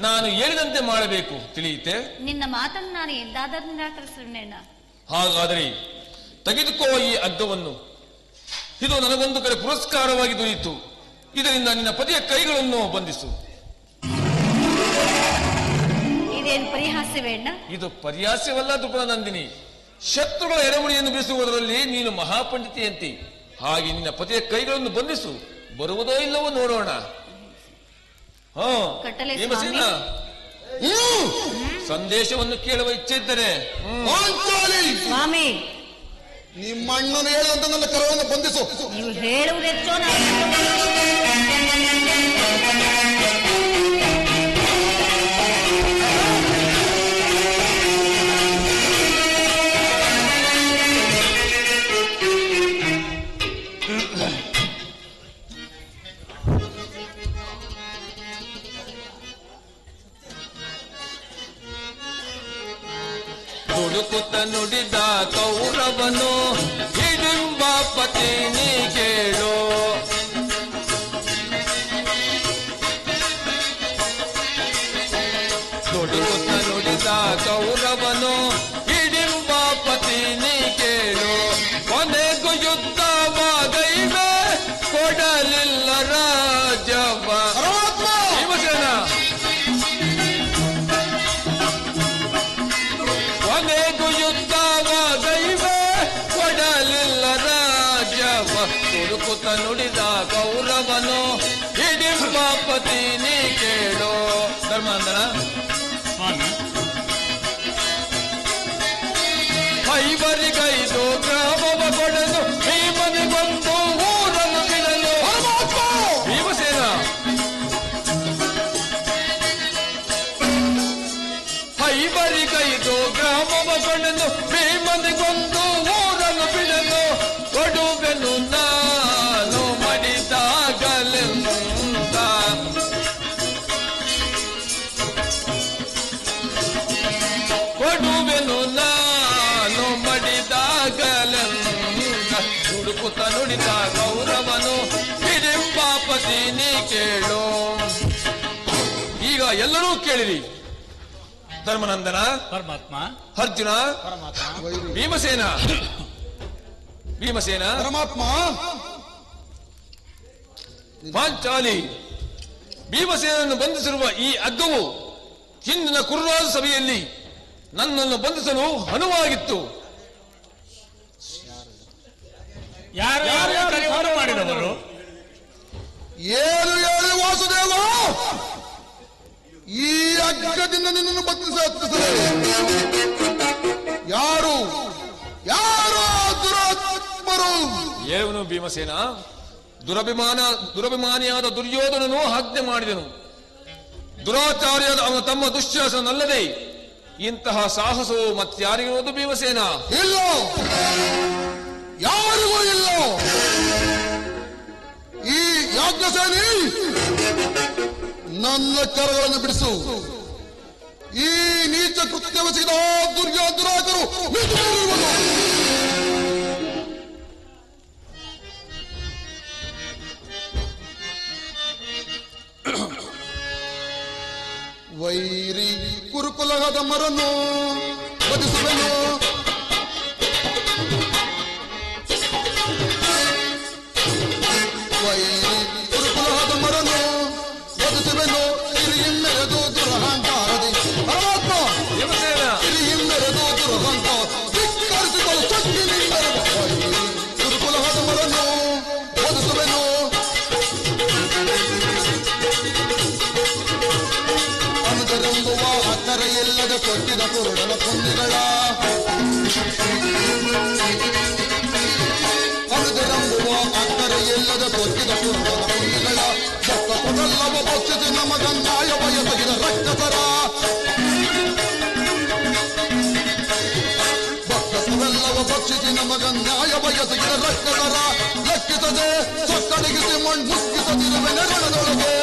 ನಾನು ಹೇಳಿದಂತೆ ಮಾಡಬೇಕು, ತಿಳಿಯುತ್ತೆ? ನಿನ್ನ ಮಾತನ್ನು ನಾನು ಎಂದಾದರೂ ನಿರಾಕರಿಸೋಣ. ಹಾಗಾದರೆ ತೆಗೆದುಕೋ ಈ ಹಗ್ಗವನ್ನು. ಇದು ನನಗೊಂದು ಕಡೆ ಪುರಸ್ಕಾರವಾಗಿ ದೊರೆಯಿತು. ಇದರಿಂದ ನಿನ್ನ ಪತಿಯ ಕೈಗಳನ್ನು ಬಂಧಿಸು. ಇದೇನು ಪರಿಹಾಸ್ಯವೇಣ್ಣ? ಇದು ಪರಿಹಾಸ್ಯವಲ್ಲ ದ್ರುಪದ ನಂದಿನಿ. ಶತ್ರುಗಳ ಎಡಮುಡಿಯನ್ನು ಬೀಸುವುದರಲ್ಲಿ ನೀನು ಮಹಾಪಂಡಿತಿಯಂತೆ. ಹಾಗೆ ನಿನ್ನ ಪತಿಯ ಕೈಗಳನ್ನು ಬಂಧಿಸು. ಬರುವುದೋ ಇಲ್ಲವೋ ನೋಡೋಣ. ಸಂದೇಶವನ್ನು ಕೇಳುವ ಇಚ್ಛೆ ಇದ್ದರೆ ಸ್ವಾಮಿ, ನಿಮ್ಮಣ್ಣನು ಹೇಳುವಂತ ನನ್ನ ಕರವನ್ನು ಬಂಧಿಸು. ನೀವು ಹೇಳುವುದೆಚ್ಚೋ ಹುಡುಕುತ್ತ ನುಡಿದ ಕೌರವನು ಹಿಡಿಂಬ ಪತಿನಿ ಕೇಳು. ಹುಡುಕುತ್ತ ನುಡಿದ ಕೌರವನು ಹಿಡಿಂಬ ಪತಿನಿ ಕೇಳು. ಕೊನೆಗೂ ಯುದ್ಧವಾಗೈವೆ ಕೊಡಲಿಲ್ಲ ರಾಜವ. ಭೀಮಸೇನ, ಕೊನೆಗೂ ಯುದ್ಧವಾಗೈವೆ ಕೊಡಲಿಲ್ಲ ರಾಜವ. ಹುಡುಕುತ್ತ ನುಡಿದ ಕೌರವನು ಹಿಡಿಂಬ ಪತಿನಿ ಕೇಳು. ಧರ್ಮಾಂಧನ, ಐವರಿಗೈದು ಗ್ರಾಮವ ಕೊಡಲು ಭೀಮನಿಗೊಂದು ಊರನ್ನು ಬಿಡಲು. ಭೀಮಸೇನ, ಐವರಿಗೈದು ಗ್ರಾಮವ ಕೊಡಲು ಭೀಮನಿಗೊಂದು ಊರನ್ನು ಬಿಡಲು. ಕೊಡುವೆನು ನಾನು ಮಡಿದಾಗಲೆಂದ. ಕೊಡುವೆನು ನಾನು ಮಡಿದಾಗಲೆಂದ. ಹುಡುಕುತ್ತ ನುಡಿದ ಕೌರವನು ಹಿಡಿಂಬಾಪತಿನಿ ಕೇಳು. ಈಗ ಎಲ್ಲರೂ ಕೇಳಿರಿ. ಧರ್ಮನಂದನ, ಪರಮಾತ್ಮ. ಅರ್ಜುನ, ಪರಮಾತ್ಮ. ಭೀಮಸೇನ, ಭೀಮಸೇನ, ಪರಮಾತ್ಮ. ಪಾಂಚಾಲಿ, ಭೀಮಸೇನನ್ನು ಬಂಧಿಸಿರುವ ಈ ಹಗ್ಗವು ಹಿಂದಿನ ಕುರುರಾಜ ಸಭೆಯಲ್ಲಿ ನನ್ನನ್ನು ಬಂಧಿಸಲು ಅನುವಾಗಿತ್ತು. ಯಾರು ಮಾಡಿದವರು? ಏನು ಹೇಳಿ ವಾಸುದೇವ, ಈ ಹಗ್ಗದಿಂದ ನಿನ್ನನ್ನು ಬಂಧಿಸುತ್ತದೆ ಯಾರು? ಯಾರು ದುರಾತ್ಮರು? ಏವನು ಭೀಮಸೇನ? ದುರಭಿಮಾನಿಯಾದ ದುರ್ಯೋಧನನು ಆಜ್ಞೆ ಮಾಡಿದನು. ದುರಾಚಾರ್ಯದ ಅವನ ತಮ್ಮ ದುಶ್ಯಾಸನಲ್ಲದೆ ಇಂತಹ ಸಾಹಸವು ಮತ್ತಾರಿಗಿರುವುದು ಭೀಮಸೇನ? ಇಲ್ಲ, ಯಾರಿಗೂ ಇಲ್ಲ. ಈ ಯಾಜ್ಞಸೇನಿ, ನನ್ನ ಕರಗಳನ್ನು ಬಿಡಿಸು. ಈ ನೀಚ ಕೃತ್ಯವೆಸಗಿದ ದುರ್ಯೋಧನರು ವೈರಿ ಕುರುಕುಲದ ಮರನು ವಧಿಸುವೆನು. ವೈರಿ ಕುರುಕುಲದ ಮರನು ವಧಿಸುವೆನು. ಹಿರಿಯಮ್ಮೆರೆದು ದುರಹಂಕಾರದಿ. ಪರಮಾತ್ಮ, ಹಿರಿಯಮ್ಮೆರೆದು ದುರಹಂಕಾರ ಧಿಕ್ಕರಿಸಿಕೊಳ್ಳು ಶಕ್ತಿ ನಿಂದರು. ವೈರಿ ಕುರುಕುಲದ ಮರನು ವಧಿಸುವೆನು. ಅನುದರೆಂಬುವ ಅಕ್ಕರೆ ಇಲ್ಲದ ಕೊಟ್ಟಿದ ಕುರುಡನ ಕುಂದಿಗಳ. ಅನುದರೆಂಬುವ ಅಕ್ಕರೆ ಇಲ್ಲದ ಕೊಟ್ಟಿದ ಕುರುಡನ ಕುಂದಿಗಳ. ಬೊಕ್ಕ ಕೊಡಲ್ಲವ ಬೊಚ್ಚಿಸಿ ನಮಗನ್ನಾಯ ಬಯಸಗಿದ ರಕ್ತಸರ. ಬೊಕ್ಕ ಕೊಡಲ್ಲವ ಬೊಚ್ಚಿಸಿ ನಮಗನ್ನಾಯ ಬಯಸಗಿದ ರಕ್ತಸರ. ಲೆಕ್ಕಿಸದೆ ಸೊಕ್ಕಡಿಗಿಸಿ ಮಣ್ಣು ಮುಕ್ಕಿಸದಿರುವೆ ನೆರಳದೊಳಗೆ.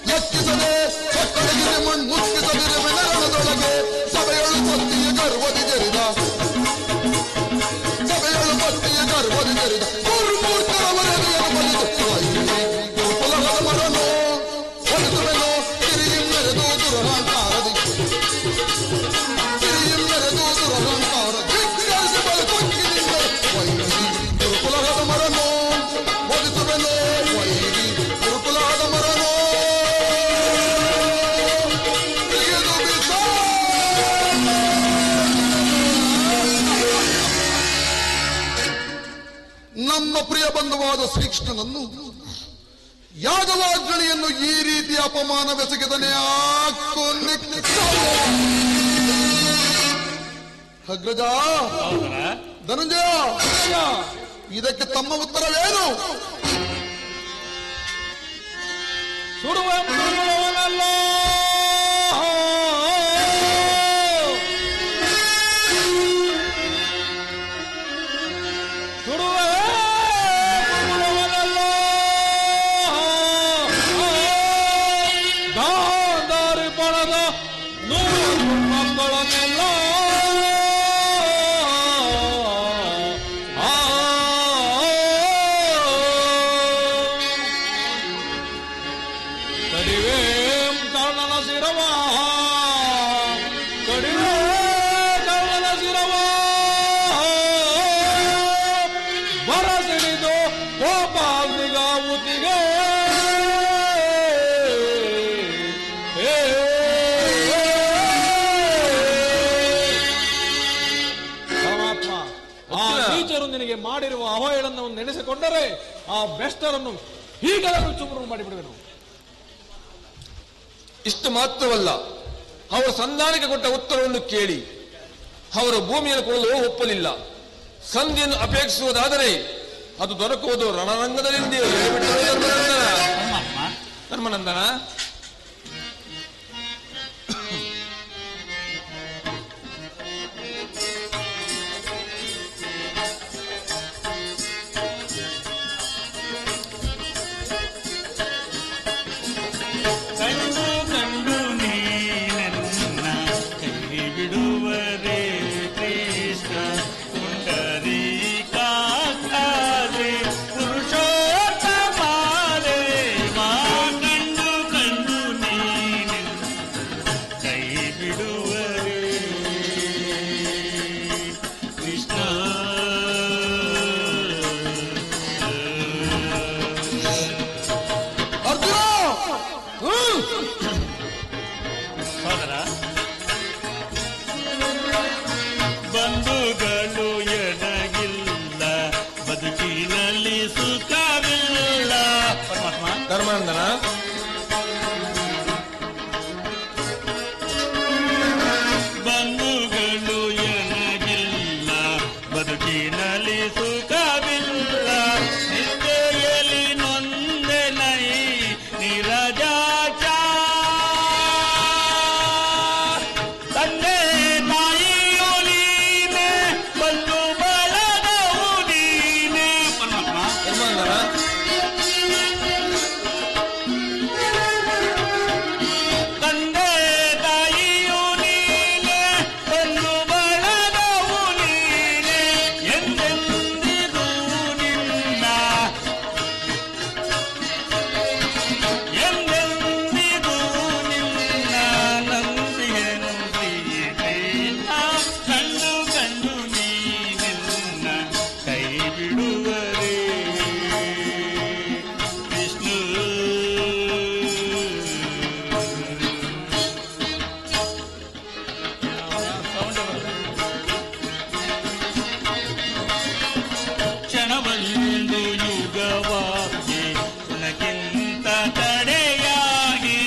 ಲೆಕ್ಕಿಸದೆ ಸೊಕ್ಕಡಿಗಿಸಿ ಮಣ್ಣು ಮುಕ್ಕಿಸದಿರುವೆ ನೆರಳದೊಳಗೆ. ಸಭೆಯಳು ಪತ್ತಿಯ ಗರ್ವದಿ ಜರಿದ. ಸಭೆಯಳು ಪತ್ತಿಯ ಗರ್ವದಿ ಜರಿದ. ಮೂರ್ಖರವರೆಗೆ ಬಲಿದು ಗುರುಕುಲದ ಹೃದಯ ಬಂಧುವಾದ ಶ್ರೀಕೃಷ್ಣನನ್ನು ಯಾದವಾಗ್ರಣಿಯನ್ನು ಈ ರೀತಿ ಅಪಮಾನವೆಸಗಿದನೇ ಅಗ್ರಜ ಧನಂಜಯ, ಇದಕ್ಕೆ ತಮ್ಮ ಉತ್ತರವೇನು? ಸುಡುವ ಮೃಗವನಲ್ಲ, ಸುಡುವ ಮೃಗವನಲ್ಲ, ಗಾಂಧಾರಿ ಪಣದ 100 ಮಕ್ಕಳನ್ನೆಲ್ಲ ನಿನಗೆ ಮಾಡಿರುವ ಅವಹೇಳನವನ್ನು ನೆನೆಸಿಕೊಂಡರೆ ಆ ಬೆಷ್ಟರನ್ನು ಹೀಗೆಲ್ಲ ಚುಮರು ಮಾಡಿಬಿಡುವೆನು. ಇಷ್ಟು ಮಾತ್ರವಲ್ಲ, ಅವರ ಸಂಧಾನಕ್ಕೆ ಕೊಟ್ಟ ಉತ್ತರವನ್ನು ಕೇಳಿ ಅವರ ಭೂಮಿಯನ್ನು ಕೊಡಲು ಒಪ್ಪಲಿಲ್ಲ. ಸಂಧಿಯನ್ನು ಅಪೇಕ್ಷಿಸುವುದಾದರೆ ಅದು ದೊರಕುವುದು ರಣರಂಗದಲ್ಲಿ. ಧರ್ಮನಂದನ, ಬಂಧುಗಳು ಎಡಗಿಲ್ಲ, ಬದುಕಿನಲ್ಲಿ ಸುಖವಿಲ್ಲ. ಧರ್ಮಾನಂದನ, ಬಂಧುಗಳು ಎಡಗಿಲ್ಲ, ಬದುಕಿನಲ್ಲಿ ಸುಖವಿಲ್ಲ. ನಿದ್ದೆಯಲ್ಲಿ ನೊಂದೆ ನೈ ನಿರಜಾಚ, ತಂದೆ ತಾಯಿಯು ನೀನೆ, ಬಂಧು ಬಳಗವು ನೀನೆ. ಧರ್ಮಾನಂದನ, ತಂದೆ ತಾಯಿಯು ನೀನೆ, ಬಂಧು ಬಳಗವು ನೀನೆ. ಎಂದೆಂದಿಗೂ ನಿನ್ನ, ಎಂದೆಂದಿಗೂ ನಿನ್ನ ನಂಬಿಯನು ಶ್ರೀಕೃಷ್ಣ. ಕಂಡು ಕಂಡು ನೀನೆನ್ನ ಕೈ ಬಿಡುವರೇ ವಿಷ್ಣು. ಕ್ಷಣವೊಂದು ಯುಗವಾಗಿ ಗುಣಕ್ಕಿಂತ ತಡೆಯಾಗಿ,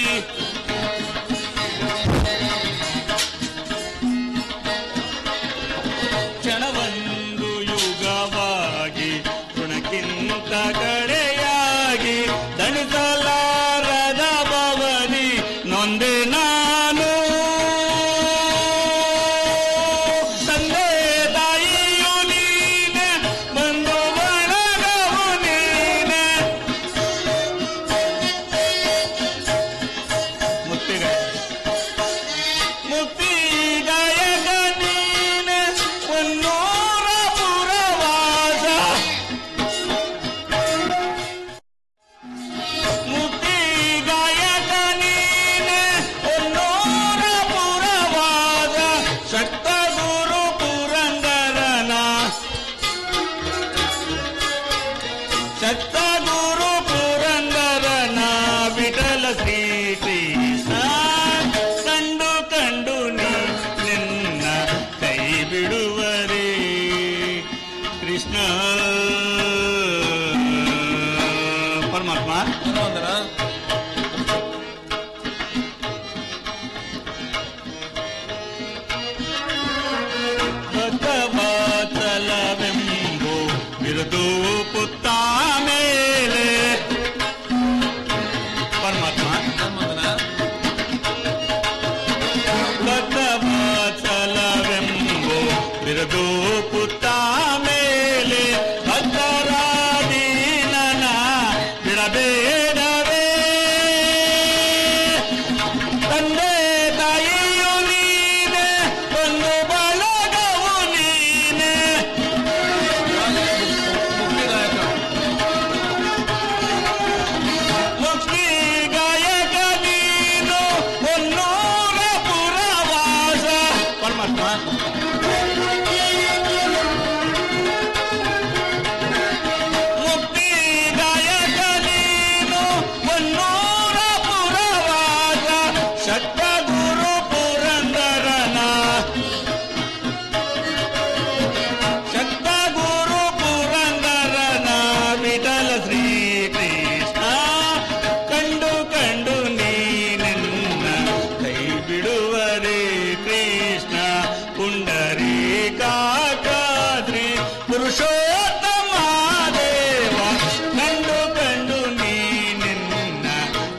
ಕ್ಷಣವೊಂದು ಯುಗವಾಗಿ ಗುಣಕ್ಕಿಂತ ಕಡೆಯಾಗಿ, ದಣಿಸಲಾರದ ಭವನಿ ನೊಂದೆ ನಾನು. ತಂದೆ ತಾಯಿಯು ನೀನೆ, ಬಂಧು ಬಳಗವು ನೀನೆ. ಮುತ್ತಿಗಾಯಕ ನೀನೆ, ಹೊನ್ನೂರ ಪುರವಾಸ. ಮುತ್ತಿಗಾಯಕ ಪರಮಾತ್ಮ. ಧನ್ವಂದನ. ಭಗವತಲವೆಂಬು ಬಿರುದು ಪುತ್ತ ಮೇಲೆ ಪರಮಾತ್ಮ. ಧನ್ವಂದನ. ಭಗವತಲವೆಂಬು ಬಿರುದು ಪುತ್ತ ಮೇಲೆ ಭಕ್ತರಾದೀನನ ಬಿಡಬೇಡವೇ. ತಂದೆ ತಾಯಿಯು ನೀನೆ, ಒಂದು ಬಳಗವು ನೀನೆ. ಮುಕ್ತಿದಾಯಕ. ಲಕ್ಷ್ಮೀ ಗಾಯಕ ನೀನು, ಹೊನ್ನೂರ ಪುರವಾಸ. ಪರಮಾತ್ಮ. ಮುಕ್ತಿ ಗಾಯಕ ನೀನು, ಹೊನ್ನೂರ ಪುರವಾಸ. ಶಕ್ತ ಗುರು ಪುರಂದರನ, ಶಕ್ತ ಗುರು ಪುರಂದರನ ವಿಠಲ ಶ್ರೀ ಕೃಷ್ಣ. ಕಂಡು ಕಂಡು ನೀನೆನ್ನ ಕೈ ಬಿಡುವರೇ ಕೃಷ್ಣ. ಪುಂಡರೀಕಾಕಾದ್ರಿ ಪುರುಷೋತ್ತಮ ದೇವ. ಕಂಡು ಕಂಡು ನೀನೆನ್ನ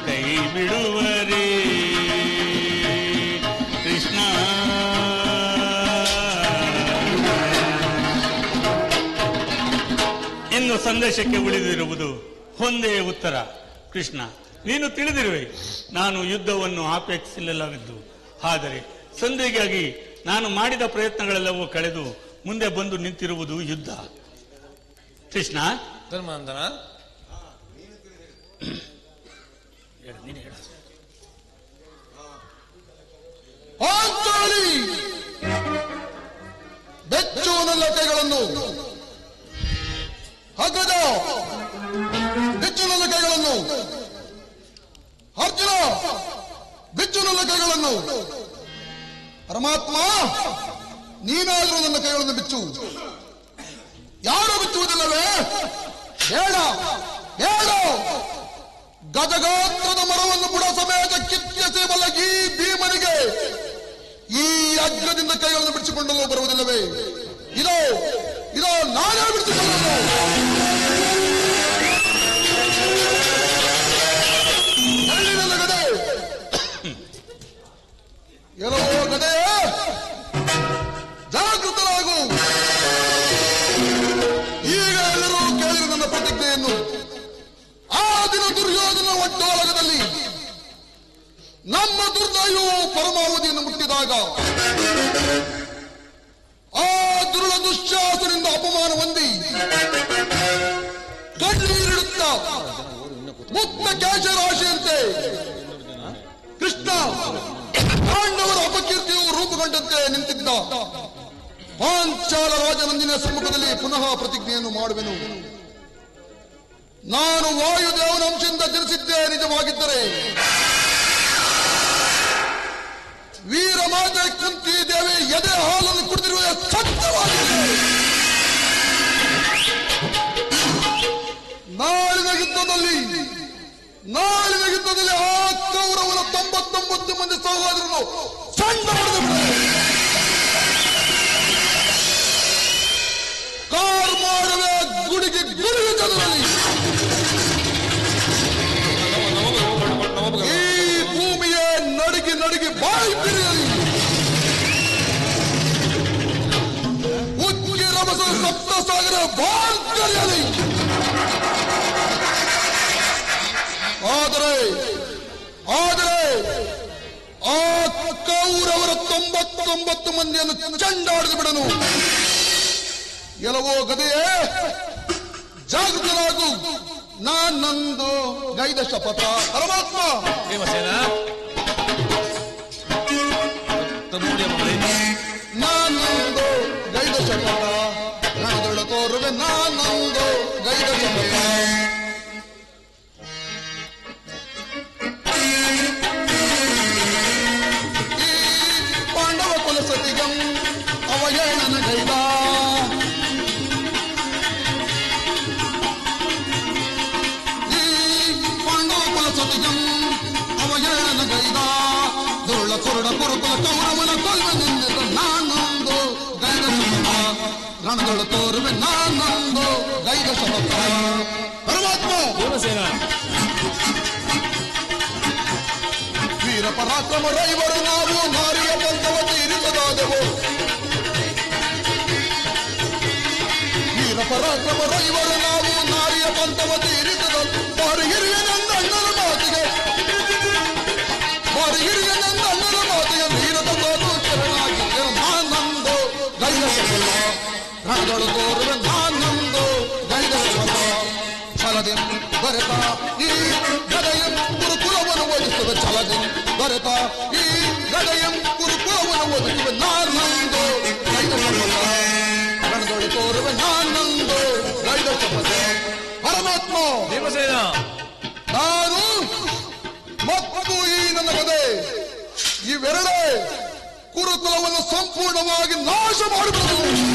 ಕೈ ಬಿಡುವರೇ ಕೃಷ್ಣ. ಇನ್ನು ಸಂದೇಶಕ್ಕೆ ಉಳಿದಿರುವುದು ಒಂದೇ ಉತ್ತರ. ಕೃಷ್ಣ, ನೀನು ತಿಳಿದಿರುವೆ ನಾನು ಯುದ್ಧವನ್ನು ಅಪೇಕ್ಷಿಸಲಿಲ್ಲವೆಂದು. ಆದರೆ ಸಂಧಿಗಾಗಿ ನಾನು ಮಾಡಿದ ಪ್ರಯತ್ನಗಳೆಲ್ಲವೂ ಕಳೆದು ಮುಂದೆ ಬಂದು ನಿಂತಿರುವುದು ಯುದ್ಧ. ಕೃಷ್ಣ, ಧನ್ವಂದನ. ಪಾಂಚಾಲಿ ಬೆಚ್ಚುವನ ಕೈಗಳನ್ನು, ಹಗ್ಗದ ಬೆಚ್ಚುನ ಕೈಗಳನ್ನು, ಅರ್ಜುನ ಬೆಚ್ಚುನ ಕೈಗಳನ್ನು. ಪರಮಾತ್ಮ, ನೀನಾದರೂ ನನ್ನ ಕೈಗಳನ್ನು ಬಿಚ್ಚು. ಯಾರು ಬಿಚ್ಚುವುದಿಲ್ಲವೇ? ಬೇಡ ಬೇಡ. ಗಜಗಾತ್ರದ ಮರವನ್ನು ಬುಡ ಸಮೇತ ಕಿತ್ತೆಸೆಬಲ್ಲ ಈ ಭೀಮನಿಗೆ ಈ ಅಗ್ರದಿಂದ ಕೈಗಳನ್ನು ಬಿಡಿಸಿಕೊಂಡಲು ಬರುವುದಿಲ್ಲವೇ? ಇದೋ ಇದೋ ನಾನೇ ಬಿಡಿಸಿಕೊಳ್ಳಲು. ಎಲ್ಲಿರಲ್ಲ ಗದೆ? ಎಲ್ಲವೋ ಗದೆ, ಜಾಗೃತರಾಗು. ಈಗ ಎಲ್ಲರೂ ಕೇಳಿರು ನನ್ನ ಪ್ರತಿಜ್ಞೆಯನ್ನು. ಆ ದಿನ ದುರ್ಯೋಧನ ಒಡ್ಡೋಲಗದಲ್ಲಿ ನಮ್ಮ ದುರ್ದೈವವು ಪರಮಾವಧಿಯನ್ನು ಮುಟ್ಟಿದಾಗ ಆ ದುರುಳ ದುಶ್ಯಾಸನಿಂದ ಅಪಮಾನ ಹೊಂದಿ ಕಣ್ಣೀರಿಡುತ್ತ ಮುಕ್ತ ಕೇಶರಾಶಿಯಂತೆ ಕೃಷ್ಣ ಪಾಂಡವರ ಅಪಕೀರ್ತಿಯು ರೂಪುಗೊಂಡಂತೆ ನಿಂತಿದ್ದ ಪಾಂಚಾಲ ರಾಜನಂದಿನ ಸಮ್ಮುಖದಲ್ಲಿ ಪುನಃ ಪ್ರತಿಜ್ಞೆಯನ್ನು ಮಾಡುವೆನು. ನಾನು ವಾಯುದೇವನ ಅಂಶದಿಂದ ಜನಿಸಿದ್ದೇ ನಿಜವಾಗಿದ್ದರೆ ವೀರ ಮಾತೆ ಕುಂತಿ ದೇವಿ ಎದೆ ಹಾಲನ್ನು ಕುಡಿದಿರುವುದೇ ಸತ್ಯವಾಗಿದೆ. ನಾಳಿನ ಯುದ್ಧದಲ್ಲಿ ಆ ಕೌರವರ 99 ಮಂದಿ ಸಹೋದರರು ಸಣ್ಣ ಹೊಡೆದು ಕಾರ್ ಮಾಡುವೆ ಗುಡಿಗೆ ಗುಡಿಗೆ ಜನರಲ್ಲಿ. ಈ ಭೂಮಿಯೇ ನಡುಗಿ ನಡುಗಿ ಬಾಯಿ ಬಿರಿಯಲಿ. ಉಕ್ಕಿ ರಭಸದ ಸಪ್ತ ಸಾಗರ ಬಾಳ್ಕರಿಯಲಿ. ಆದರೆ ಆ ಕೌರವರ 99 ಮಂದಿಯನ್ನು ಚಂಡಾಡಿದು ಬಿಡನು. ಎಲ್ಲವೋ ಗದೆಯೇ, ಜಾಗೃತರಾಗು. ನಾನಂದು ಗೈದ ಶಪಥ. ಪರಮಾತ್ಮ, ಭೀಮಸೇನ, ನಾನಂದು ಗೈದ ಶಪಥ. ನನದೊಳ ತೋರುವೆ ನಾನಂದು ಗೈದ ಶಪಥ. ಈ ಪಾಂಡವ ಕುಲಸತಿಗಂ ಅವಯೇಳನ ಗೈದ. ಈ ಕುರುಡ ಕುರುಕುಲ ಕೌರವನ ಕೊಲ್ವೆ ನಿನ್ನೆದು ನಾನೊಂದು ಗೈದ ಶಪಥ ರಣಗಳು ತೋರುವೆ ನಾನೊಂದು ಗೈದ ಶಪಥ. ಪರಮಾತ್ಮ ಭೀಮಸೇನ ವೀರ ಪರಾಕ್ರಮ ರೈವರು ನಾವು ನಾರಿಯ ಪಂಥವ ತೀರಿಸದಾದೆವು. ವೀರ ಪರಾಕ್ರಮ ರೈವರು ನಾವು ನಾರಿಯ ಪಂಥವ ತೀರಿಸದ ಬಾರಿ ಹಿರಿಯನೆಂದ ಅಣ್ಣನ ಮಾತಿಗೆ ವೀರದ ತೋರು ಶರಣಾಗಿದ್ದೆ ನಾನೊಂದು ಗೈದ ಶಪಥ ರಣಗಳು ತೋರುವೆ ನಾನೊಂದು ಗೈದ ಶಪಥ. ಛಲದಿ ಬರೆತ ಈ ಗದೆಯಂ ಗುರುಕುಲವನ್ನು ಓದಿಸುವೆ ಛಲದಿ ಬರೆತ ಈ ಗದೆಯಂ ಗುರುಕುಲವನ್ನು ಓದಿಸುವೆ ನಾನೊಂದು ಗೈದ ಶಪಥ ರಣಗಳು ತೋರುವೆ ನಾನೊಂದು ಗೈದ ಶಪಥ. ಪರಮಾತ್ಮ ಭೀಮಸೇನ ನಾನು ಮತ್ತು ಈ ನನ್ನ ಗದೆ ಇವೆರಡೇ ಕುರುಕುಲವನ್ನು ಸಂಪೂರ್ಣವಾಗಿ ನಾಶ ಮಾಡಿಬಿಡುವುದು.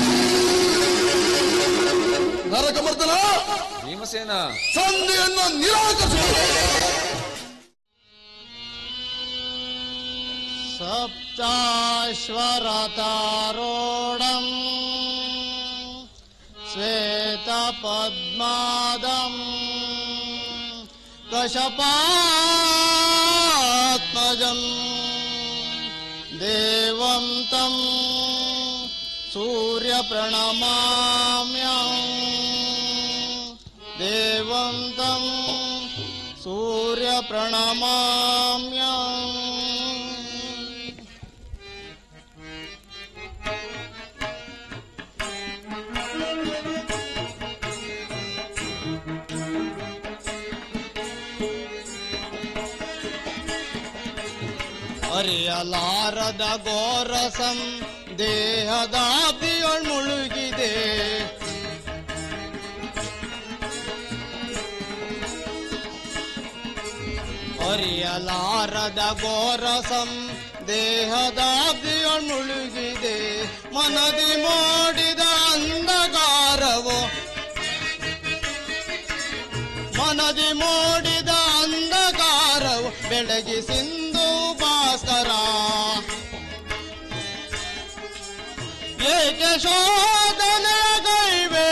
ನರಕಮರ್ದನ ಭೀಮಸೇನ ಸಂಧಿಯನ್ನು ನಿರಾಕರಿಸುವುದು. ಸಪ್ತಾಶ್ವರತಾರೋಢಂ ಶ್ವೇತ ಪದ್ಮಾದಂ ಕಶಪಾತ್ಮಜಂ ದೇವಂ ತಂ ಸೂರ್ಯ ಪ್ರಣಮಾಮ್ಯಂ ದೇವಂ ತಂ ಸೂರ್ಯ ಪ್ರಣಮಾಮ್ಯಂ. ಅರಿಯಲಾರದ ಘೋರಸಂ ದೇಹದಾಬ್ದಿಯೊಳ್ ಮುಳುಗಿದೆ. ಅರಿಯಲಾರದ ಘೋರಸಂ ದೇಹದಾಬ್ದಿಯೊಳ್ ಮುಳುಗಿದೆ. ಮನದಿ ಮೂಡಿದ ಅಂಧಕಾರವು ಮನದಿ ಮೂಡಿದ ಅಂಧಕಾರವು ಬೆಳಗಿ ಸಿಂಧು ಭಾಸ್ಕರ. ಏಕೆ ಶೋಧನೆಯ ಗೈವೆ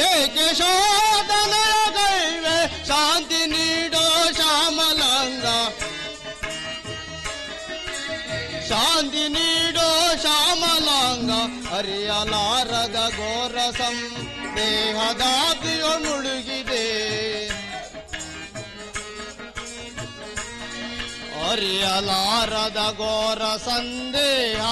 ಏಕೆ ಶೋಧನೆಯ ಗೈವೆ ಶಾಂತಿ ನೀಡೋ ಶ್ಯಾಮಲಾಂಗ ಶಾಂತಿ ನೀಡೋ ಶ್ಯಾಮಲಾಂಗ. ಅರಿಯಲಾರದ ಘೋರಸಂ ದೇಹದಾಬ್ದಿಯೊಳ್ ಮುಳುಗಿದೆ. ಅರಿಯಲಾರದ ಘೋರ ಸಂದೇಹ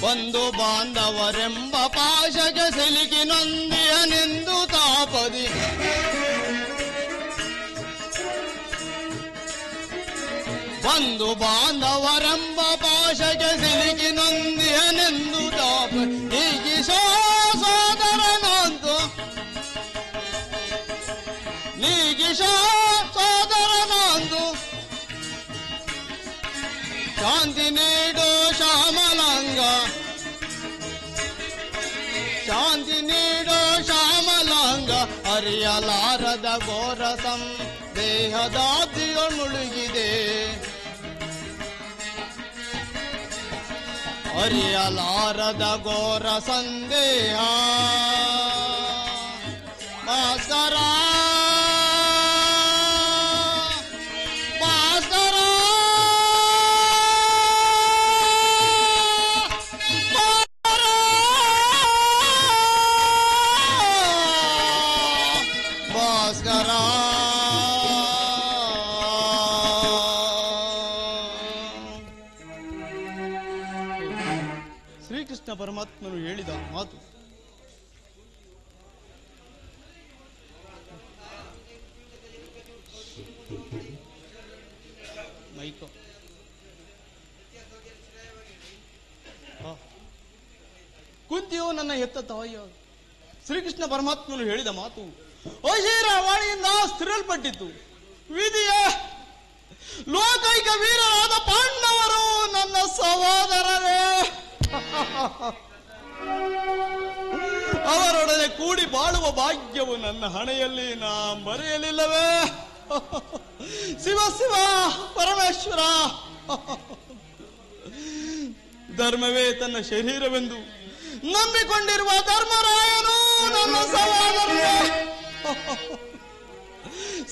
ಬಂಧು ಬಾಂಧವರೆಂಬ ಪಾಶಗೆ ಸಿಲುಕಿ ನೊಂದಿಯನೆಂದು ತಾಪದಿ ಬಂಧು ಬಾಂಧವರೆಂಬ ಪಾಶಗೆ ಸಿಲುಕಿ ನೊಂದಿಯನೆಂದು ತಾಪದಿ ನೀಗಿಸೋ ಸೋದರನಂತು ನೀಗಿಸೋ ಸೋದರನಂತು ಶಾಂತಿ ನೀಡೋ ಶ್ಯಾಮಲಾಂಗ ಶಾಂತಿ ನೀಡೋ ಶ್ಯಾಮಲಾಂಗ. ಅರಿಯಲಾರದ ಘೋರಸಂ ದೇಹದಾಬ್ದಿಯೊಳ್ ಮುಳುಗಿದೆ. ಅರಿಯಲಾರದ ಘೋರ ಸಂದೇಹ ಭಾಸ್ಕರ ಭಾಸ್ಕರ ಭಾಸ್ಕರ. ಶ್ರೀಕೃಷ್ಣ ಪರಮಾತ್ಮನು ಹೇಳಿದ ಮಾತು ಮೈಕೋ ಕುಂತಿಯೋ ನನ್ನ ಹೆತ್ತ ತಾಯಿಯ ಶ್ರೀಕೃಷ್ಣ ಪರಮಾತ್ಮನು ಹೇಳಿದ ಮಾತು ಅಶೀರವಾಣಿಯಿಂದ ಸ್ಥಿರಲ್ಪಟ್ಟಿತ್ತು. ವಿಧಿಯ ಲೋಕೈಕ ವೀರರಾದ ಪಾಂಡವರು ನನ್ನ ಸಹೋದರರೇ. ಅವರೊಡನೆ ಕೂಡಿ ಬಾಳುವ ಭಾಗ್ಯವು ನನ್ನ ಹಣೆಯಲ್ಲಿ ನಾ ಬರೆಯಲಿಲ್ಲವೇ? ಶಿವ ಶಿವ ಪರಮೇಶ್ವರ, ಧರ್ಮವೇ ತನ್ನ ಶರೀರವೆಂದು ನಂಬಿಕೊಂಡಿರುವ ಧರ್ಮರಾಯನು ನನ್ನ ಸಹೋದರನೇ.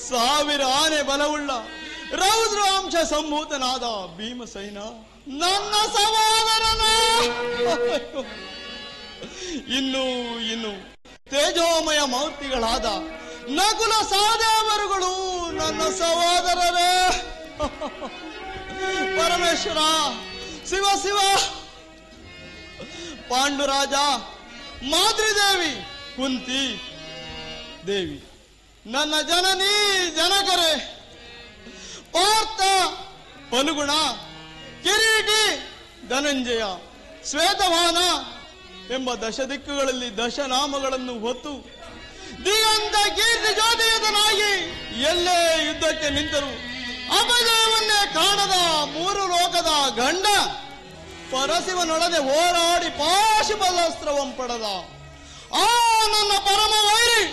1000 ಆನೆ ಬಲವುಳ್ಳ ರೌದ್ರಾಂಶ ಸಂಭೂತನಾದ ಭೀಮಸೈನ ನನ್ನ ಸಹೋದರನೇ. ಇನ್ನು ತೇಜೋಮಯ ಮೂರ್ತಿಗಳಾದ ನಕುಲ ಸಹದೇವರುಗಳು ನನ್ನ ಸಹೋದರರೇ. ಪರಮೇಶ್ವರ, ಶಿವ ಶಿವ, ಪಾಂಡುರಾಜ, ಮಾತೃದೇವಿ, ಕುಂತಿ ದೇವಿ, ನನ್ನ ಜನನಿ ಜನಕರೇ, ಪಾರ್ಥ, ಫಲುಗುಣ, ಕಿರೀಟಿ, ಧನಂಜಯ, ಶ್ವೇತವಾಹನ ಎಂಬ ದಶದಿಕ್ಕುಗಳಲ್ಲಿ ದಶನಾಮಗಳನ್ನು ಹೊತ್ತು ದಿಗಂತ ಕೀರ್ತಿ ಜ್ಯೋತಿಯುತನಾಗಿ ಎಲ್ಲೇ ಯುದ್ಧಕ್ಕೆ ನಿಂತರು ಅಪಜಯವನ್ನೇ ಕಾಣದ 3 ಲೋಕದ ಗಂಡ ಪರಶಿವನೊಡನೆ ಹೋರಾಡಿ ಪಾಶುಪದಾಸ್ತ್ರವಂ ಪಡೆದ ಆ ನನ್ನ ಪರಮ ವೈರಿ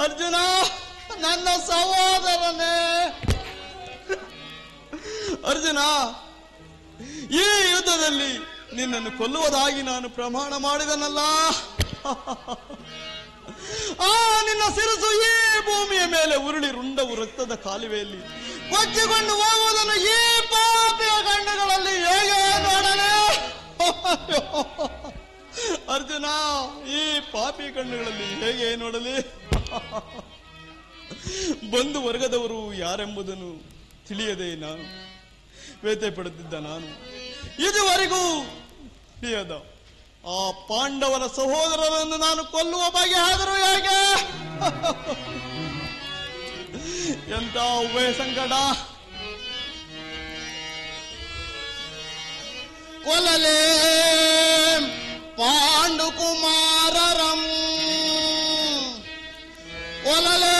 ಅರ್ಜುನ ನನ್ನ ಸಹೋದರನೇ. ಅರ್ಜುನ, ಈ ಯುದ್ಧದಲ್ಲಿ ನಿನ್ನನ್ನು ಕೊಲ್ಲುವುದಾಗಿ ನಾನು ಪ್ರಮಾಣ ಮಾಡಿದನಲ್ಲ. ಆ ನಿನ್ನ ಶಿರಸು ಈ ಭೂಮಿಯ ಮೇಲೆ ಉರುಳಿ ರುಂಡವು ರಕ್ತದ ಕಾಲುವೆಯಲ್ಲಿ ಕೊಚ್ಚಿಕೊಂಡು ಹೋಗುವುದನ್ನು ಈ ಪಾಪಿಯ ಗಂಡಗಳಲ್ಲಿ ಹೇಗೆ ನೋಡಲೇ? ಅರ್ಜುನ, ಈ ಪಾಪಿ ಕಣ್ಣುಗಳಲ್ಲಿ ಹೇಗೆ ನೋಡಲಿ? ಬಂಧು ವರ್ಗದವರು ಯಾರೆಂಬುದನ್ನು ತಿಳಿಯದೆ ನಾನು ವ್ಯಥೆ ಪಡುತ್ತಿದ್ದ ನಾನು ಇದುವರೆಗೂ ತಿಳಿಯದ ಆ ಪಾಂಡವರ ಸಹೋದರರನ್ನು ನಾನು ಕೊಲ್ಲುವ ಬಗೆ ಆದರೂ ಹೇಗೆ? ಎಂತ ಉಭಯ ಸಂಕಟ! ಕೊಲ್ಲಲೇ ಪಾಂಡುಕುಮಾರರಂ, ಕೊಲ್ಲಲೇ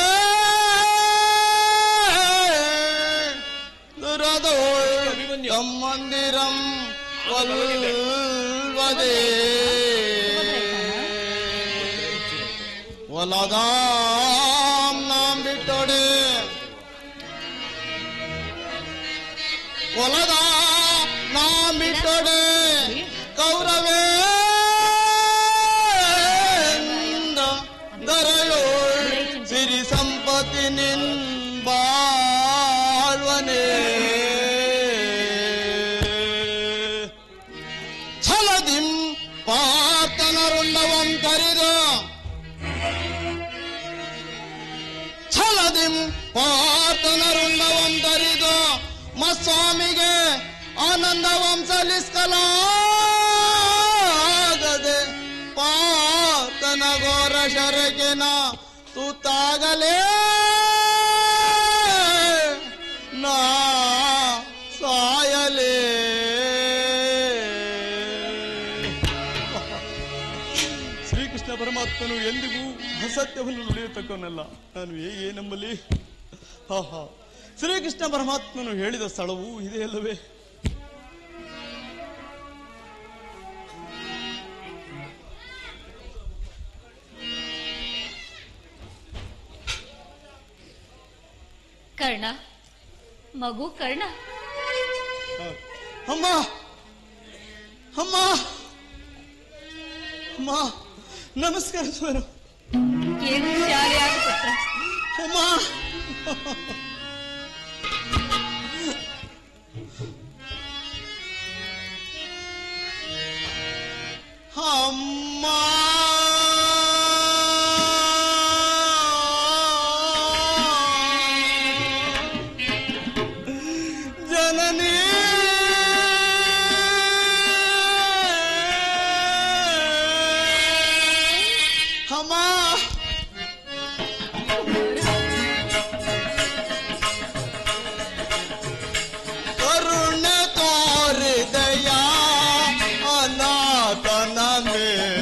ಮಂದಿರಂ ಕೊಲ್ವದೇ ಒಲದಾಂ ನಾಂ ಬಿಟ್ಟೊಡೆ ಒಲದಾ ನಾಂ ಬಿಟ್ಟೊಡೆ ಕೌರವೇ ದರೆಯೋಳ್ ಸಿರಿ ಸಂಪತ್ತಿ ನಿನ್ ಬಾಳ್ವನೇ. ಪಾರ್ಥನರುಂಡವಂ ತರಿದು ಛಲದಿಂ ಪಾರ್ಥನರುಂಡವಂ ತರಿದು ಮಸ್ವಾಮಿಗೆ ಆನಂದವಂ ಸಲ್ಲಿಸಲಾಗದೆ ಪಾರ್ಥನ ಘೋರ ಶರಕಿನ ತುತ್ತಾಗಲೇ ನಾ ಸಾಯಲೇ. ಪರಮಾತ್ಮನು ಎಂದಿಗೂ ಅಸತ್ಯವನ್ನು ನುಡಿಯತಕ್ಕವನಲ್ಲ. ನಾನು ಹೇಗೆ ನಂಬಲಿ? ಶ್ರೀಕೃಷ್ಣ ಪರಮಾತ್ಮನು ಹೇಳಿದ ಸ್ಥಳವೂ ಇದೆಯಲ್ಲವೇ? ಕರ್ಣ, ಮಗು ಕರ್ಣ. ಅಮ್ಮ ಅಮ್ಮ ಅಮ್ಮ, ನಮಸ್ಕಾರ ಸ್ವಾಮಿ. ಏನು ಶಾಲೆಯಾಗ ಪುತ್ರ? ಅಮ್ಮ ಅಮ್ಮ ಜನನಿ ಅಮ್ಮ ಕರುಣೆ ತೋರಿದೆಯ ಅನಾಥನ ಮೇಲೆ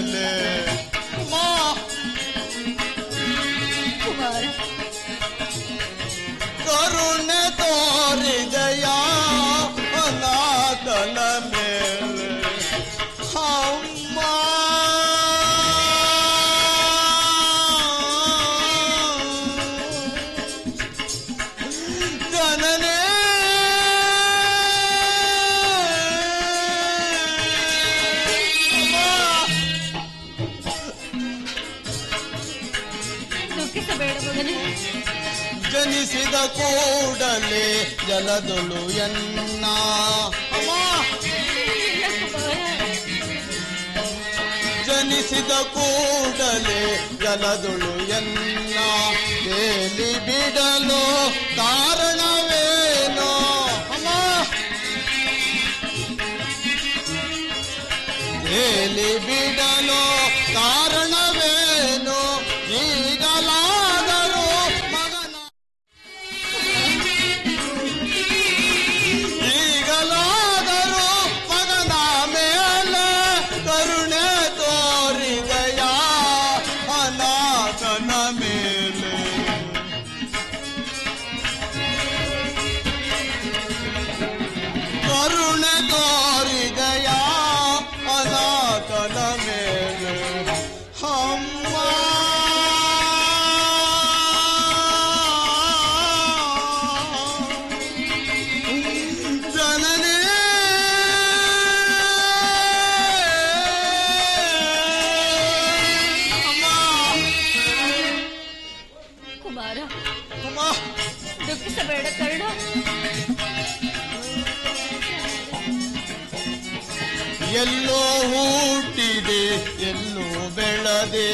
ಮಗನೇ, ಜನಿಸಿದ ಕೂಡಲೇ ಜಲದೊಳು ಎನ್ನ ಅಮ್ಮ ಇಲ್ಲ ಕುಮಾರ. ಜನಿಸಿದ ಕೂಡಲೇ ಜಲದೊಳು ಎನ್ನ ತೇಲಿ ಬಿಡಲು ಕಾರಣವೇನೋ ಅಮ್ಮ ತೇಲಿ ಬಿಡಲು ಕಾರಣವೇನೋ ಈಗಲಾದರೂ ಮಗನ ಈಗಲಾದರೂ ಮಗನ ಮೇಲೆ ಕರುಣೆ ತೋರಿದೆಯ ಅನಾಥನ ಮೇಲೆ ಕರುಣೆ ತೋರಿದೆಯ ಅನಾಥನ ಮೇಲೆ ಅಮ್ಮ ಜನನೇ ಅಮ್ಮ ಕುಮಾರ, ಅಮ್ಮ ದುಃಖಿಸಬೇಡ ಕರ್ಣ. ಎಲ್ಲೋ ಹುಟ್ಟಿದೆ ಎಲ್ಲೋ ಬೆಳದೆ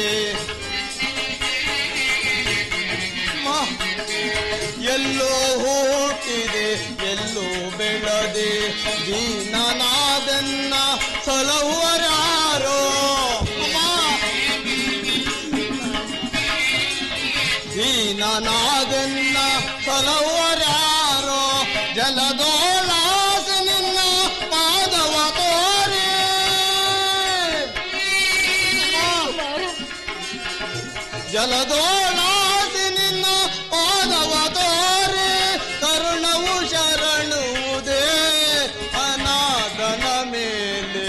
ಎಲ್ಲೋ ಹುಟ್ಟಿದೆ ಎಲ್ಲೋ ಬೆಳದೆ ದೀನನಾದನ್ನ ಸಲಹುವರಾರೋ ದೀನನಾದನ್ನ ಸಲಹುವರಾರೋ ಜಲದೋಳಾಸ ನಿನ್ನ ಪಾದವ ತೋರೆ ಜಲದೋಳಾಸಿ ನಿನ್ನ ಪಾದವ ತೋರೆ ಕರುಣವು ಶರಣುವುದೇ ಅನಾಥನ ಮೇಲೆ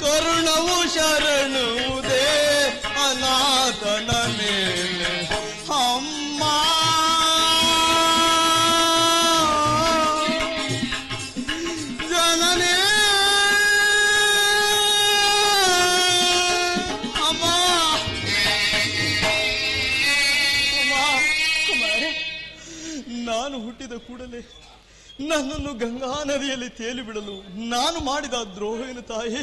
ಕರುಣವು ಶರಣುವುದೇ ಅನಾಥನ ಮೇಲೆ ಅಮ್ಮ ಜನನೇ ಅಮ್ಮ ಕುಮಾರ, ನಾನು ಹುಟ್ಟಿದ ಕೂಡಲೇ ನನ್ನನ್ನು ಗಂಗಾ ನದಿಯಲ್ಲಿ ತೇಲಿ ಬಿಡಲು ನಾನು ಮಾಡಿದ ದ್ರೋಹವೇನು ತಾಯಿ?